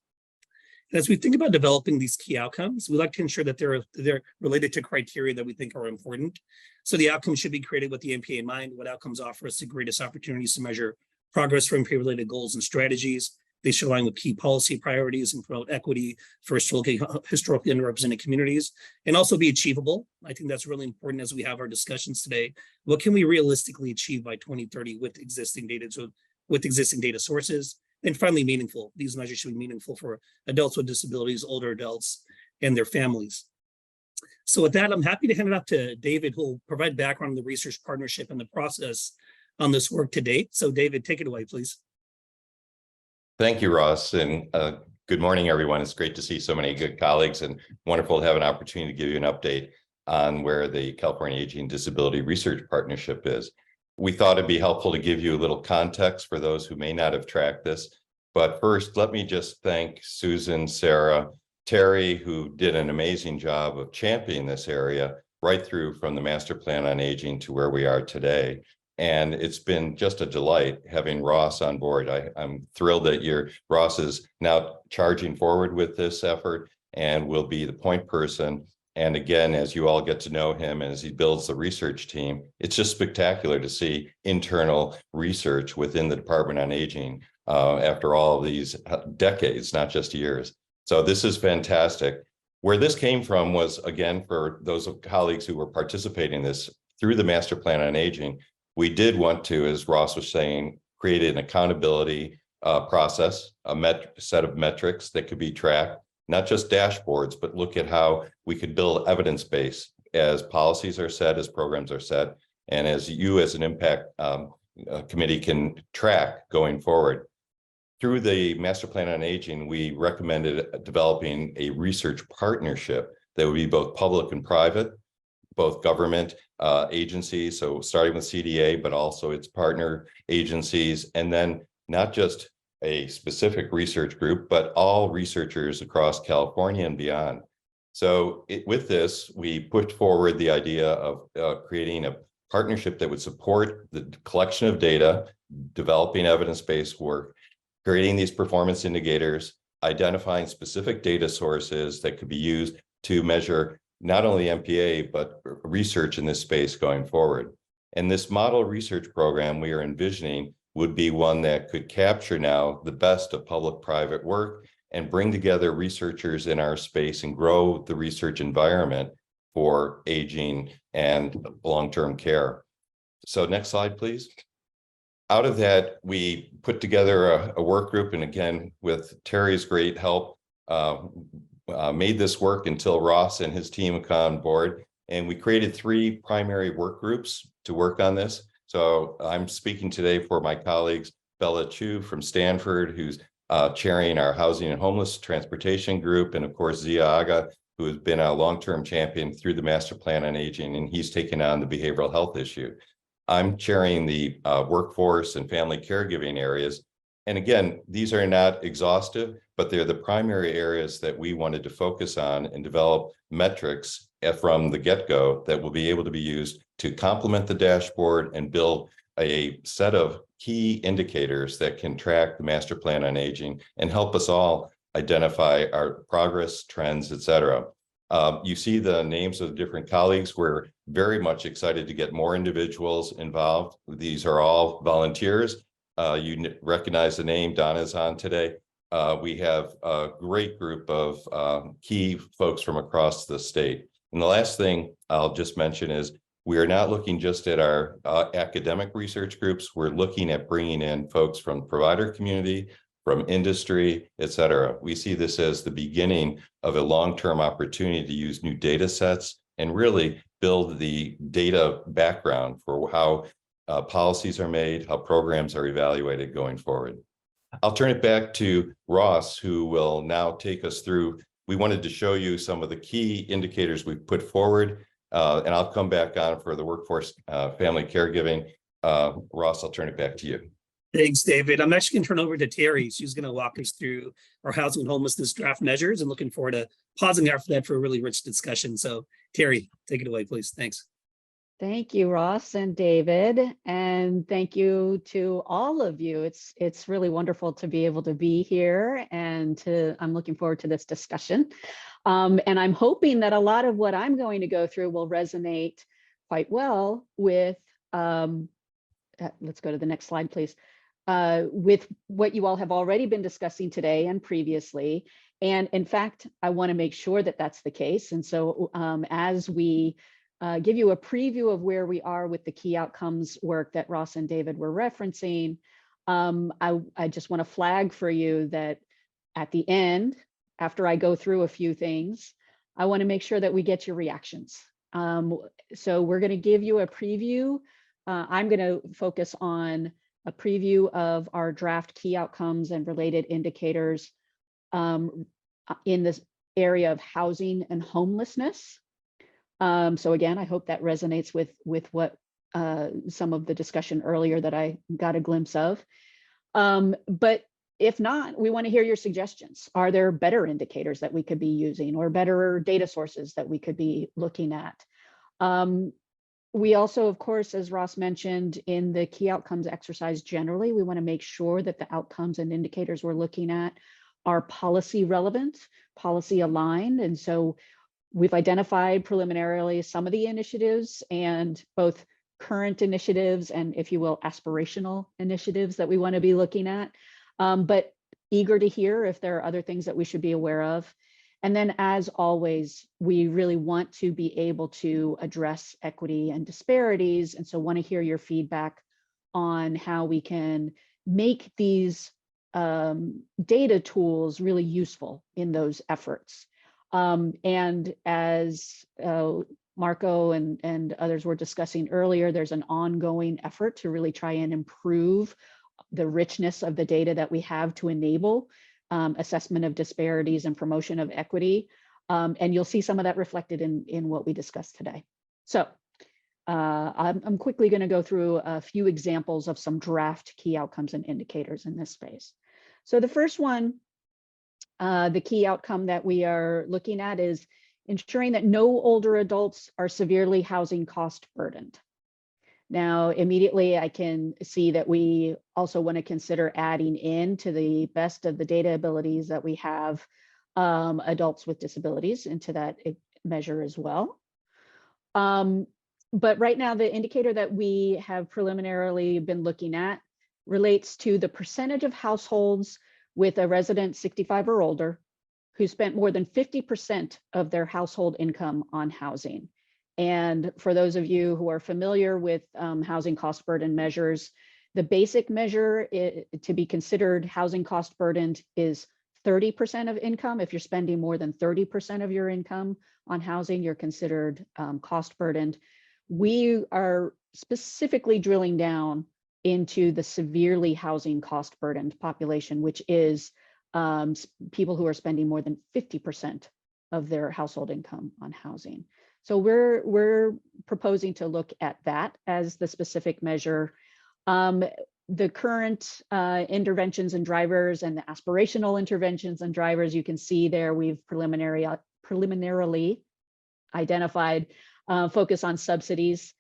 As we think about developing these key outcomes, we like to ensure that they're related to criteria that we think are important. So the outcomes should be created with the MPA in mind. What outcomes offer us the greatest opportunities to measure progress for MPA-related goals and strategies. They should align with key policy priorities and promote equity for historically underrepresented communities, and also be achievable. I think that's really important as we have our discussions today. What can we realistically achieve by 2030 with existing data sources? And finally, meaningful. These measures should be meaningful for adults with disabilities, older adults, and their families. So with that, I'm happy to hand it off to David, who will provide background on the research partnership and the process on this work to date. So David, take it away, please. Thank you, Ross, and good morning, everyone. It's great to see so many good colleagues and wonderful to have an opportunity to give you an update on where the California Aging and Disability Research Partnership is. we thought it'd be helpful to give you a little context for those who may not have tracked this. But first, let me just thank Susan, Sarah, Terry, who did an amazing job of championing this area right through from the Master Plan on Aging to where we are today. And it's been just a delight having Ross on board. I'm thrilled that Ross is now charging forward with this effort and will be the point person. And again, as you all get to know him and as he builds the research team, it's just spectacular to see internal research within the Department on Aging after all these decades, not just years. So this is fantastic. Where this came from was, again, for those colleagues who were participating in this through the Master Plan on Aging, we did want to, as Ross was saying, create an accountability process, a set of metrics that could be tracked, not just dashboards, but look at how we could build evidence base as policies are set, as programs are set, and as you as an impact committee can track going forward. Through the Master Plan on Aging, we recommended developing a research partnership that would be both public and private, both government agencies, so starting with CDA, but also its partner agencies, and then not just a specific research group, but all researchers across California and beyond. So with this, we put forward the idea of creating a partnership that would support the collection of data, developing evidence-based work, creating these performance indicators, identifying specific data sources that could be used to measure not only MPA, but research in this space going forward. And this model research program we are envisioning would be one that could capture now the best of public-private work and bring together researchers in our space and grow the research environment for aging and long-term care. So next slide, please. Out of that, we put together a work group, and again, with Terry's great help, made this work until Ross and his team come on board. And we created 3 primary work groups to work on this. So I'm speaking today for my colleagues, Bella Chu from Stanford, who's chairing our housing and homeless transportation group, and of course, Zia Aga, who has been a long-term champion through the Master Plan on Aging, and he's taken on the behavioral health issue. I'm chairing the workforce and family caregiving areas. And again, these are not exhaustive, but they're the primary areas that we wanted to focus on and develop metrics from the get-go that will be able to be used to complement the dashboard and build a set of key indicators that can track the Master Plan on Aging and help us all identify our progress, trends, et cetera. You see the names of the different colleagues. We're very much excited to get more individuals involved. These are all volunteers. You recognize the name, Donna's on today. We have a great group of key folks from across the state. And the last thing I'll just mention is we are not looking just at our academic research groups. We're looking at bringing in folks from provider community, from industry, et cetera. We see this as the beginning of a long-term opportunity to use new data sets and really build the data background for how policies are made, how programs are evaluated going forward. I'll turn it back to Ross, who will now take us through. We wanted to show you some of the key indicators we've put forward, and I'll come back on for the workforce family caregiving. Ross, I'll turn it back to you. Thanks, David. I'm actually going to turn over to Terry. She's going to walk us through our housing and homelessness draft measures, and looking forward to pausing after that for a really rich discussion. So Terry, take it away, please. Thanks. Thank you, Ross and David, and thank you to all of you. It's really wonderful to be able to be here, and I'm looking forward to this discussion. And I'm hoping that a lot of what I'm going to go through will resonate quite well with, let's go to the next slide, please, with what you all have already been discussing today and previously. And in fact, I want to make sure that that's the case. And so as we give you a preview of where we are with the key outcomes work that Ross and David were referencing, I just want to flag for you that at the end, after I go through a few things, I want to make sure that we get your reactions. So we're going to give you a preview. I'm going to focus on a preview of our draft key outcomes and related indicators in this area of housing and homelessness. So again, I hope that resonates with what some of the discussion earlier that I got a glimpse of. But if not, we want to hear your suggestions. Are there better indicators that we could be using or better data sources that we could be looking at? We also, of course, as Ross mentioned, in the key outcomes exercise generally, we want to make sure that the outcomes and indicators we're looking at are policy relevant, policy aligned. And so we've identified preliminarily some of the initiatives and both current initiatives and, if you will, aspirational initiatives that we want to be looking at, but eager to hear if there are other things that we should be aware of. And then, as always, we really want to be able to address equity and disparities. And so want to hear your feedback on how we can make these data tools really useful in those efforts. And as Marco and others were discussing earlier, there's an ongoing effort to really try and improve the richness of the data that we have to enable assessment of disparities and promotion of equity. And you'll see some of that reflected in what we discussed today. So I'm quickly going to go through a few examples of some draft key outcomes and indicators in this space. So the first one, the key outcome that we are looking at is ensuring that no older adults are severely housing cost burdened. Now, immediately I can see that we also want to consider adding in to the best of the data abilities that we have adults with disabilities into that measure as well. But right now, the indicator that we have preliminarily been looking at relates to the percentage of households with a resident 65 or older who spent more than 50% of their household income on housing. And for those of you who are familiar with housing cost burden measures, the basic measure to be considered housing cost burdened is 30% of income. If you're spending more than 30% of your income on housing, you're considered cost burdened. We are specifically drilling down into the severely housing cost burdened population, which is people who are spending more than 50% of their household income on housing. So we're proposing to look at that as the specific measure. The current interventions and drivers and the aspirational interventions and drivers, you can see there we've preliminarily identified focus on subsidies,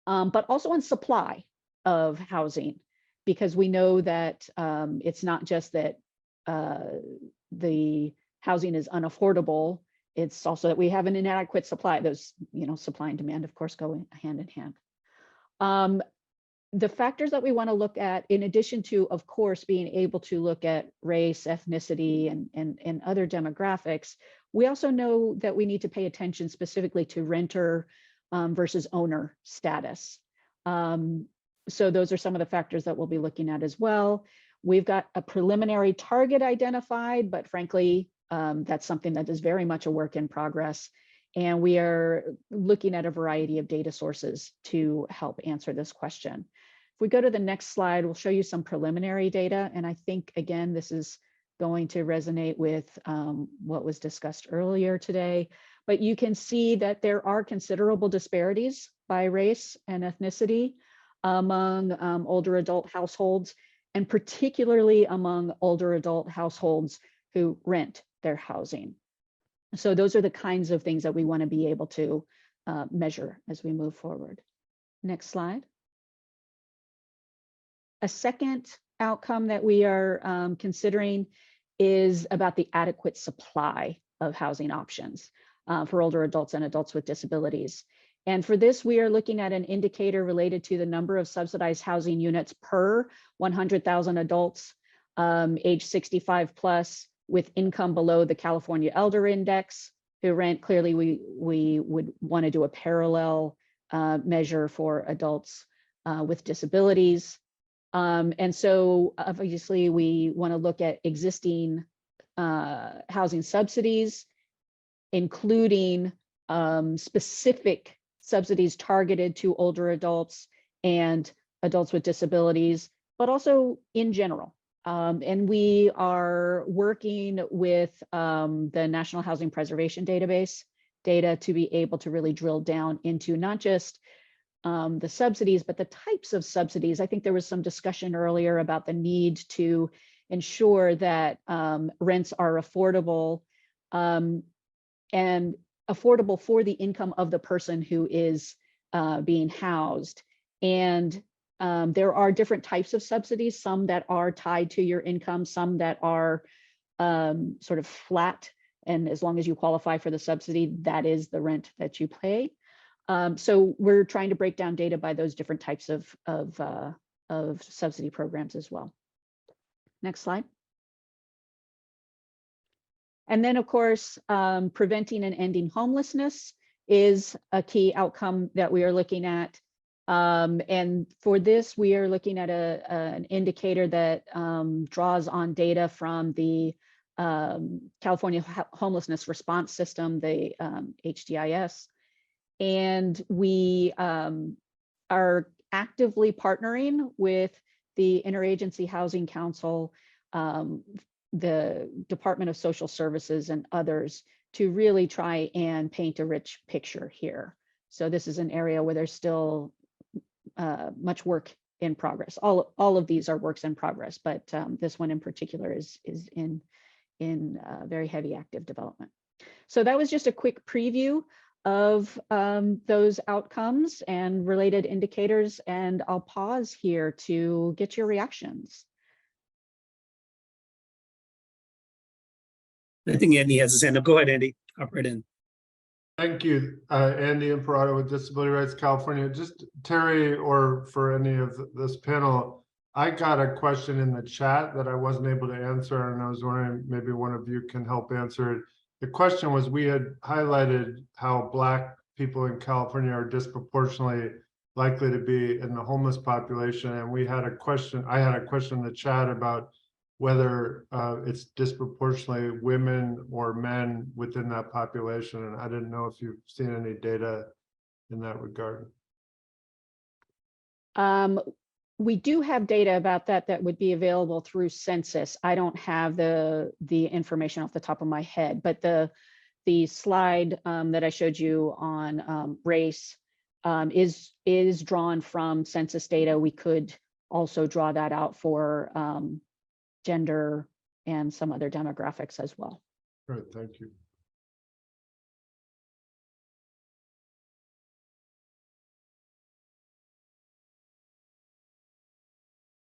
but also on supply of housing, because we know that it's not just that the housing is unaffordable, it's also that we have an inadequate supply. Those, supply and demand, of course, go hand in hand. The factors that we want to look at, in addition to, of course, being able to look at race, ethnicity, and other demographics, we also know that we need to pay attention specifically to renter versus owner status. So those are some of the factors that we'll be looking at as well. We've got a preliminary target identified, but frankly, that's something that is very much a work in progress. And we are looking at a variety of data sources to help answer this question. If we go to the next slide, we'll show you some preliminary data. And I think, again, this is going to resonate with what was discussed earlier today. But you can see that there are considerable disparities by race and ethnicity among older adult households, and particularly among older adult households who rent their housing. So those are the kinds of things that we want to be able to measure as we move forward. Next slide. A second outcome that we are considering is about the adequate supply of housing options for older adults and adults with disabilities. And for this, we are looking at an indicator related to the number of subsidized housing units per 100,000 adults age 65 plus with income below the California Elder Index who rent. Clearly, we would want to do a parallel measure for adults with disabilities. And so obviously we want to look at existing housing subsidies, including specific subsidies targeted to older adults and adults with disabilities, but also in general. And we are working with the National Housing Preservation Database data to be able to really drill down into not just the subsidies, but the types of subsidies. I think there was some discussion earlier about the need to ensure that rents are affordable and affordable for the income of the person who is being housed. And there are different types of subsidies, some that are tied to your income, some that are sort of flat. And as long as you qualify for the subsidy, that is the rent that you pay. So we're trying to break down data by those different types of subsidy programs as well. Next slide. And then, of course, preventing and ending homelessness is a key outcome that we are looking at. And for this, we are looking at an indicator that draws on data from the California Homelessness Response System, the HDIS. And we are actively partnering with the Interagency Housing Council, the Department of Social Services, and others to really try and paint a rich picture here. So this is an area where there's still much work in progress. All of these are works in progress, but this one in particular is in very heavy active development. So that was just a quick preview of those outcomes and related indicators, and I'll pause here to get your reactions. I think Andy has his hand up. Go ahead, Andy. Hop right in. Thank you, Andy Imperato with Disability Rights California. Just Terry, or for any of this panel, I got a question in the chat that I wasn't able to answer, and I was wondering maybe one of you can help answer it. The question was, we had highlighted how Black people in California are disproportionately likely to be in the homeless population, and we had a question. I had a question in the chat about whether it's disproportionately women or men within that population. And I didn't know if you've seen any data in that regard. We do have data about that would be available through census. I don't have the information off the top of my head, but the slide that I showed you on race is drawn from census data. We could also draw that out for gender and some other demographics as well. Great, thank you.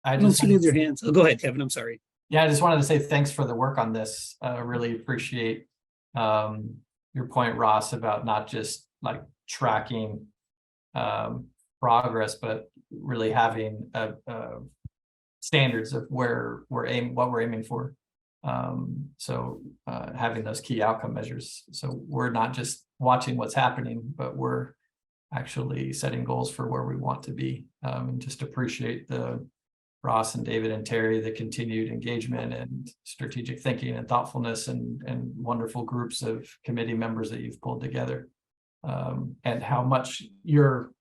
I don't just see your hands. Oh, go ahead, Kevin. I'm sorry. Yeah, I just wanted to say thanks for the work on this. Really appreciate your point, Ross, about not just like tracking progress, but really having standards of where what we're aiming for. So having those key outcome measures. So we're not just watching what's happening, but we're actually setting goals for where we want to be. And just appreciate the Ross and David and Terry, the continued engagement and strategic thinking and thoughtfulness and wonderful groups of committee members that you've pulled together. And how much you're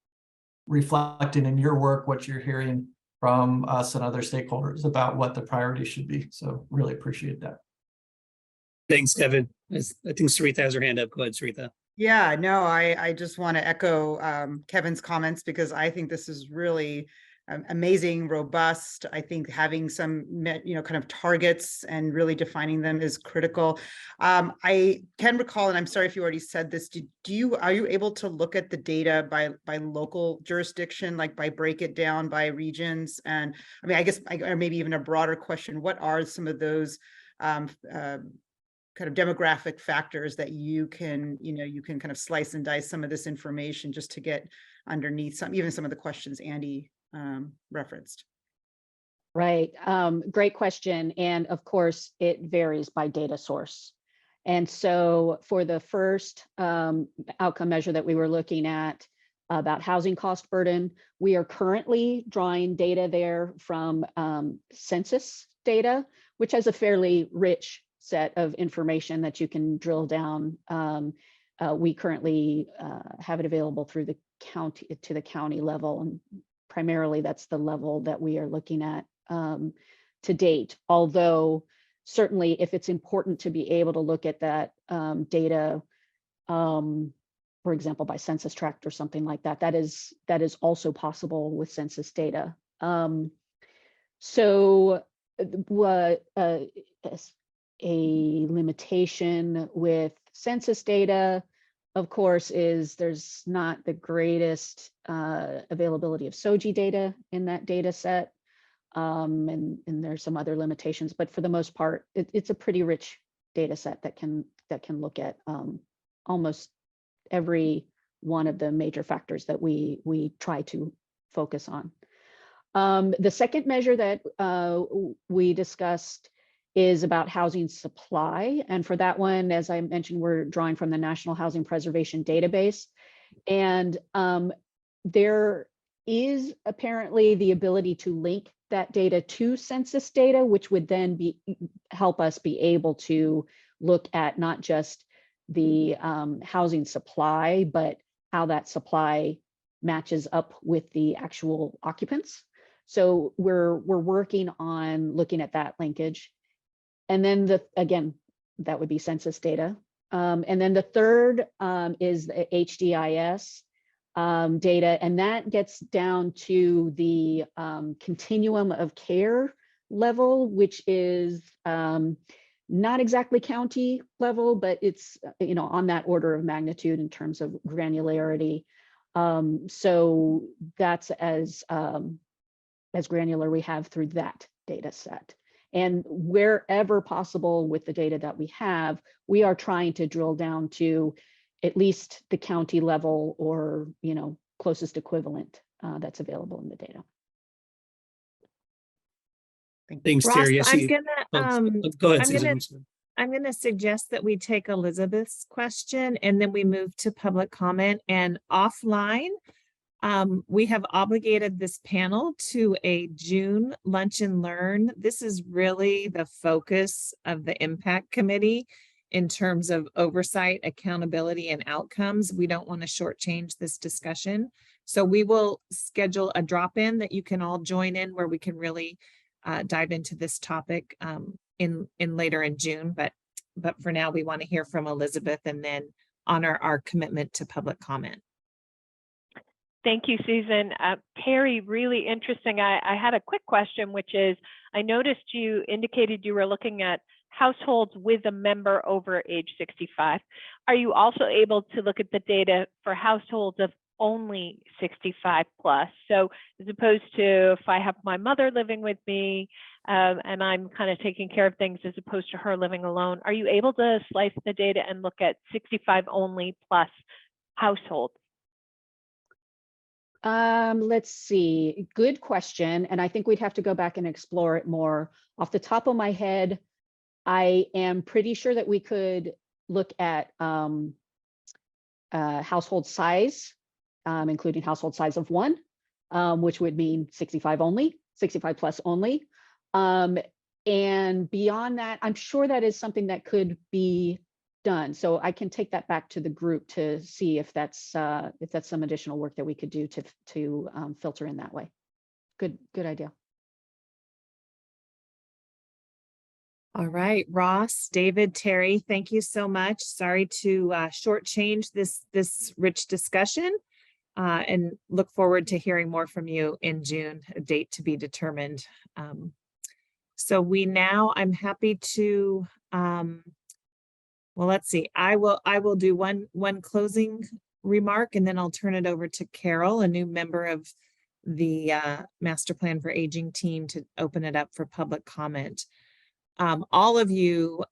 reflecting in your work, what you're hearing from us and other stakeholders about what the priorities should be. So really appreciate that. Thanks, Kevin. I think Sarita has her hand up. Go ahead, Sarita. Yeah, no, I just want to echo Kevin's comments, because I think this is really amazing, robust. I think having some, kind of targets and really defining them is critical. I can recall, and I'm sorry if you already said this, are you able to look at the data by local jurisdiction, like break it down by regions? And I mean, I guess, or maybe even a broader question, what are some of those kind of demographic factors that you can kind of slice and dice some of this information just to get underneath even some of the questions Andy referenced? Right. Great question. And of course, it varies by data source. And so for the first outcome measure that we were looking at about housing cost burden, we are currently drawing data there from census data, which has a fairly rich set of information that you can drill down. We currently have it available through the county to the county level, and primarily that's the level that we are looking at to date. Although certainly if it's important to be able to look at that data for example, by census tract or something like that. That is also possible with census data. So what a limitation with census data, of course, is there's not the greatest availability of SOGI data in that data set. And there's some other limitations, but for the most part, it's a pretty rich data set that can look at almost every one of the major factors that we try to focus on. The second measure that we discussed is about housing supply. And for that one, as I mentioned, we're drawing from the National Housing Preservation Database. And there is apparently the ability to link that data to census data, which would then help us be able to look at not just the housing supply, but how that supply matches up with the actual occupants. So we're working on looking at that linkage. And then again, that would be census data. And then the third is the HDIS data, and that gets down to the continuum of care level, which is not exactly county level, but it's on that order of magnitude in terms of granularity. So that's as granular we have through that data set. And wherever possible with the data that we have, we are trying to drill down to at least the county level or closest equivalent that's available in the data. Thanks, Ross, Terry. I'm gonna go ahead, Susan. I'm gonna suggest that we take Elizabeth's question and then we move to public comment. And offline, we have obligated this panel to a June lunch and learn. This is really the focus of the Impact Committee in terms of oversight, accountability, and outcomes. We don't want to shortchange this discussion. So we will schedule a drop-in that you can all join in where we can really dive into this topic in later in June. But for now, we want to hear from Elizabeth and then honor our commitment to public comment. Thank you, Susan. Terry, really interesting. I had a quick question, which is, I noticed you indicated you were looking at households with a member over age 65. Are you also able to look at the data for households of only 65 plus? So as opposed to if I have my mother living with me and I'm kind of taking care of things as opposed to her living alone, are you able to slice the data and look at 65 only plus households? Let's see. Good question. And I think we'd have to go back and explore it more. Off the top of my head, I am pretty sure that we could look at household size, including household size of 1, which would mean 65 only, 65 plus only. And beyond that, I'm sure that is something that could be done. So I can take that back to the group to see if that's some additional work that we could do to filter in that way. Good idea. All right, Ross, David, Terry, thank you so much. Sorry to shortchange this rich discussion and look forward to hearing more from you in June, a date to be determined. So I'm happy to, well, let's see, I will do one closing remark and then I'll turn it over to Carol, a new member of the Master Plan for Aging team, to open it up for public comment. All of you,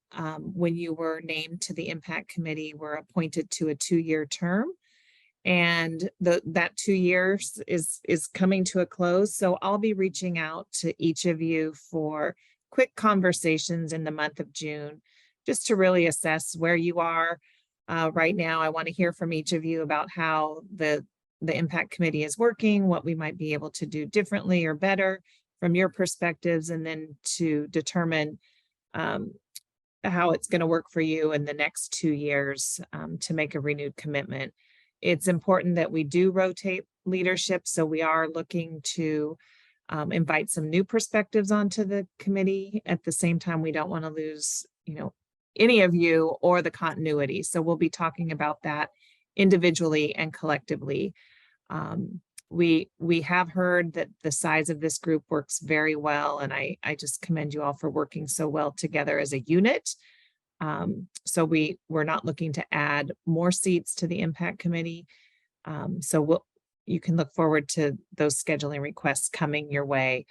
when you were named to the Impact Committee, were appointed to a 2-year term, and that 2 years is coming to a close. So I'll be reaching out to each of you for quick conversations in the month of June, just to really assess where you are right now. I want to hear from each of you about how the Impact Committee is working, what we might be able to do differently or better from your perspectives, and then to determine how it's going to work for you in the next 2 years to make a renewed commitment. It's important that we do rotate leadership, so we are looking to invite some new perspectives onto the committee. At the same time, we don't want to lose, any of you or the continuity. So we'll be talking about that individually and collectively. We have heard that the size of this group works very well, and I just commend you all for working so well together as a unit. So we're not looking to add more seats to the Impact Committee. So you can look forward to those scheduling requests coming your way.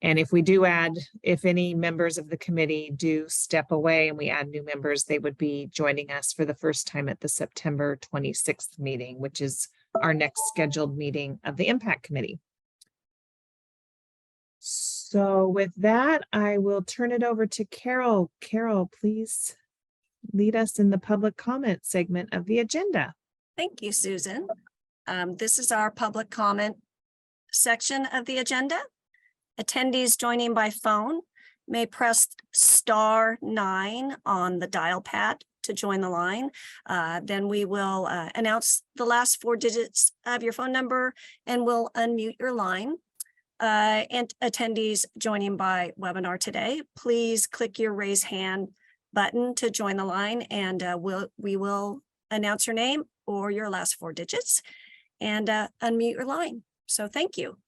And if we do add, if any members of the committee do step away and we add new members, they would be joining us for the first time at the September 26th meeting, which is our next scheduled meeting of the Impact Committee. So with that, I will turn it over to Carol. Carol, please lead us in the public comment segment of the agenda. Thank you, Susan. This is our public comment section of the agenda. Attendees joining by phone may press *9 on the dial pad to join the line. Then we will announce the last 4 digits of your phone number and we'll unmute your line. And attendees joining by webinar today, please click your raise hand button to join the line, and we will announce your name or your last 4 digits and unmute your line. So thank you.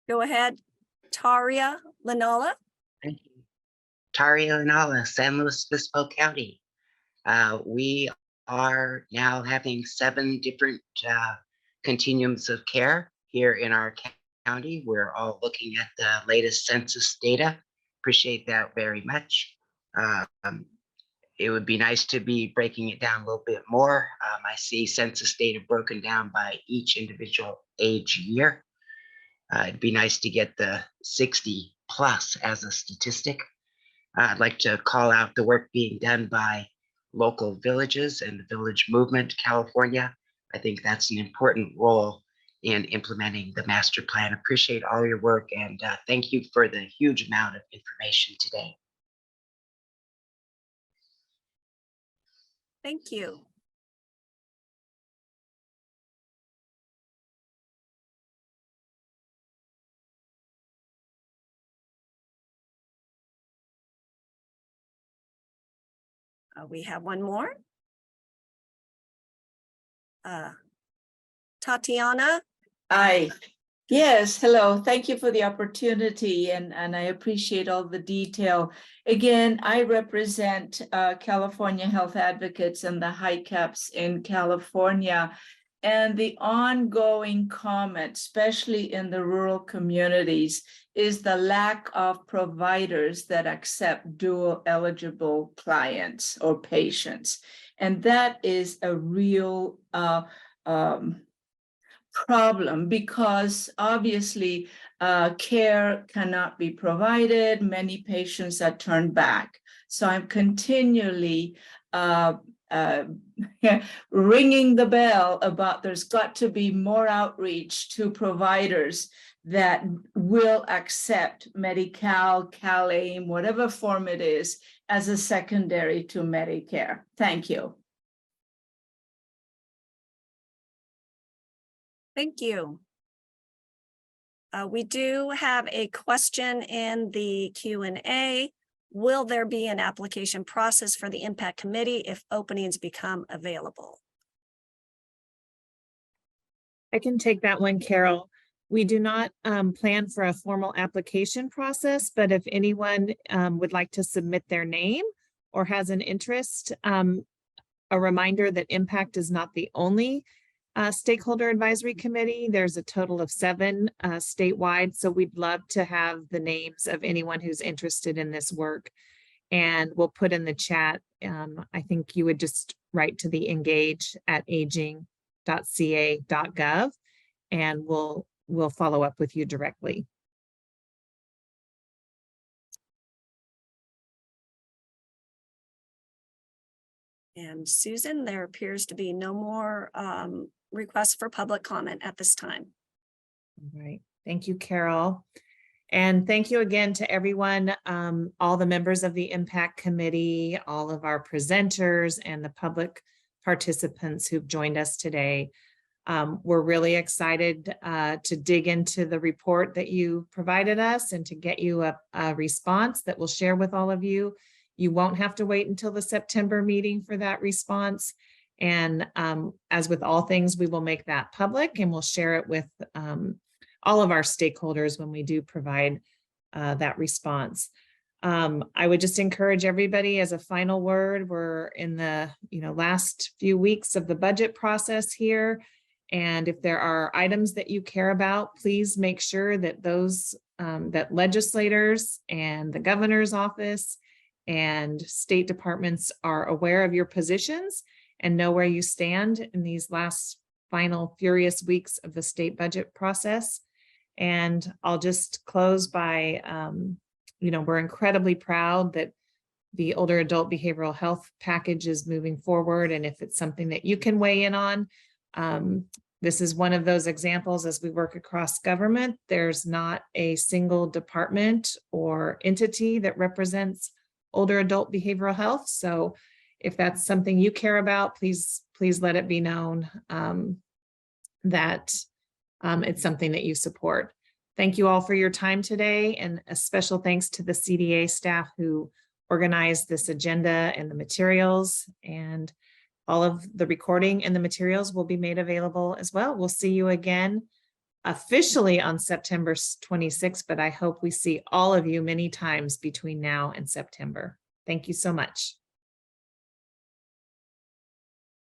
Go ahead, Taria Lanala. Thank you. Taria Lanala, San Luis Obispo County. We are now having 7 different continuums of care here in our county. We're all looking at the latest census data. Appreciate that very much. It would be nice to be breaking it down a little bit more. I see census data broken down by each individual age year. It'd be nice to get the 60 plus as a statistic. I'd like to call out the work being done by local villages and the Village Movement California. I think that's an important role in implementing the master plan. Appreciate all your work, and thank you for the huge amount of information today. Thank you. We have one more. Tatiana. Hi. Yes, hello. Thank you for the opportunity, and I appreciate all the detail. Again, I represent California Health Advocates and the HICAPs in California. And the ongoing comment, especially in the rural communities, is the lack of providers that accept dual eligible clients or patients. And that is a real problem, because obviously care cannot be provided. Many patients are turned back. So I'm continually ringing the bell about there's got to be more outreach to providers that will accept Medi-Cal, Cal-AIM, whatever form it is, as a secondary to Medicare. Thank you. Thank you. We do have a question in the Q&A. Will there be an application process for the Impact Committee if openings become available? I can take that one, Carol. We do not plan for a formal application process, but if anyone would like to submit their name or has an interest, a reminder that Impact is not the only stakeholder advisory committee. There's a total of 7 statewide. So we'd love to have the names of anyone who's interested in this work. And we'll put in the chat. I think you would just write to the engage@aging.ca.gov and we'll follow up with you directly. And Susan, there appears to be no more requests for public comment at this time. All right. Thank you, Carol. And thank you again to everyone, all the members of the Impact Committee, all of our presenters and the public participants who've joined us today. We're really excited to dig into the report that you provided us and to get you a response that we'll share with all of you. You won't have to wait until the September meeting for that response. And as with all things, we will make that public and we'll share it with all of our stakeholders when we do provide that response. I would just encourage everybody as a final word, we're in the last few weeks of the budget process here. And if there are items that you care about, please make sure that those that legislators and the governor's office and state departments are aware of your positions and know where you stand in these last final furious weeks of the state budget process. And I'll just close by, we're incredibly proud that the older adult behavioral health package is moving forward. And if it's something that you can weigh in on, this is one of those examples as we work across government. There's not a single department or entity that represents older adult behavioral health. So if that's something you care about, please let it be known that it's something that you support. Thank you all for your time today, and a special thanks to the CDA staff who organized this agenda and the materials, and all of the recording and the materials will be made available as well. We'll see you again officially on September 26th, but I hope we see all of you many times between now and September. Thank you so much.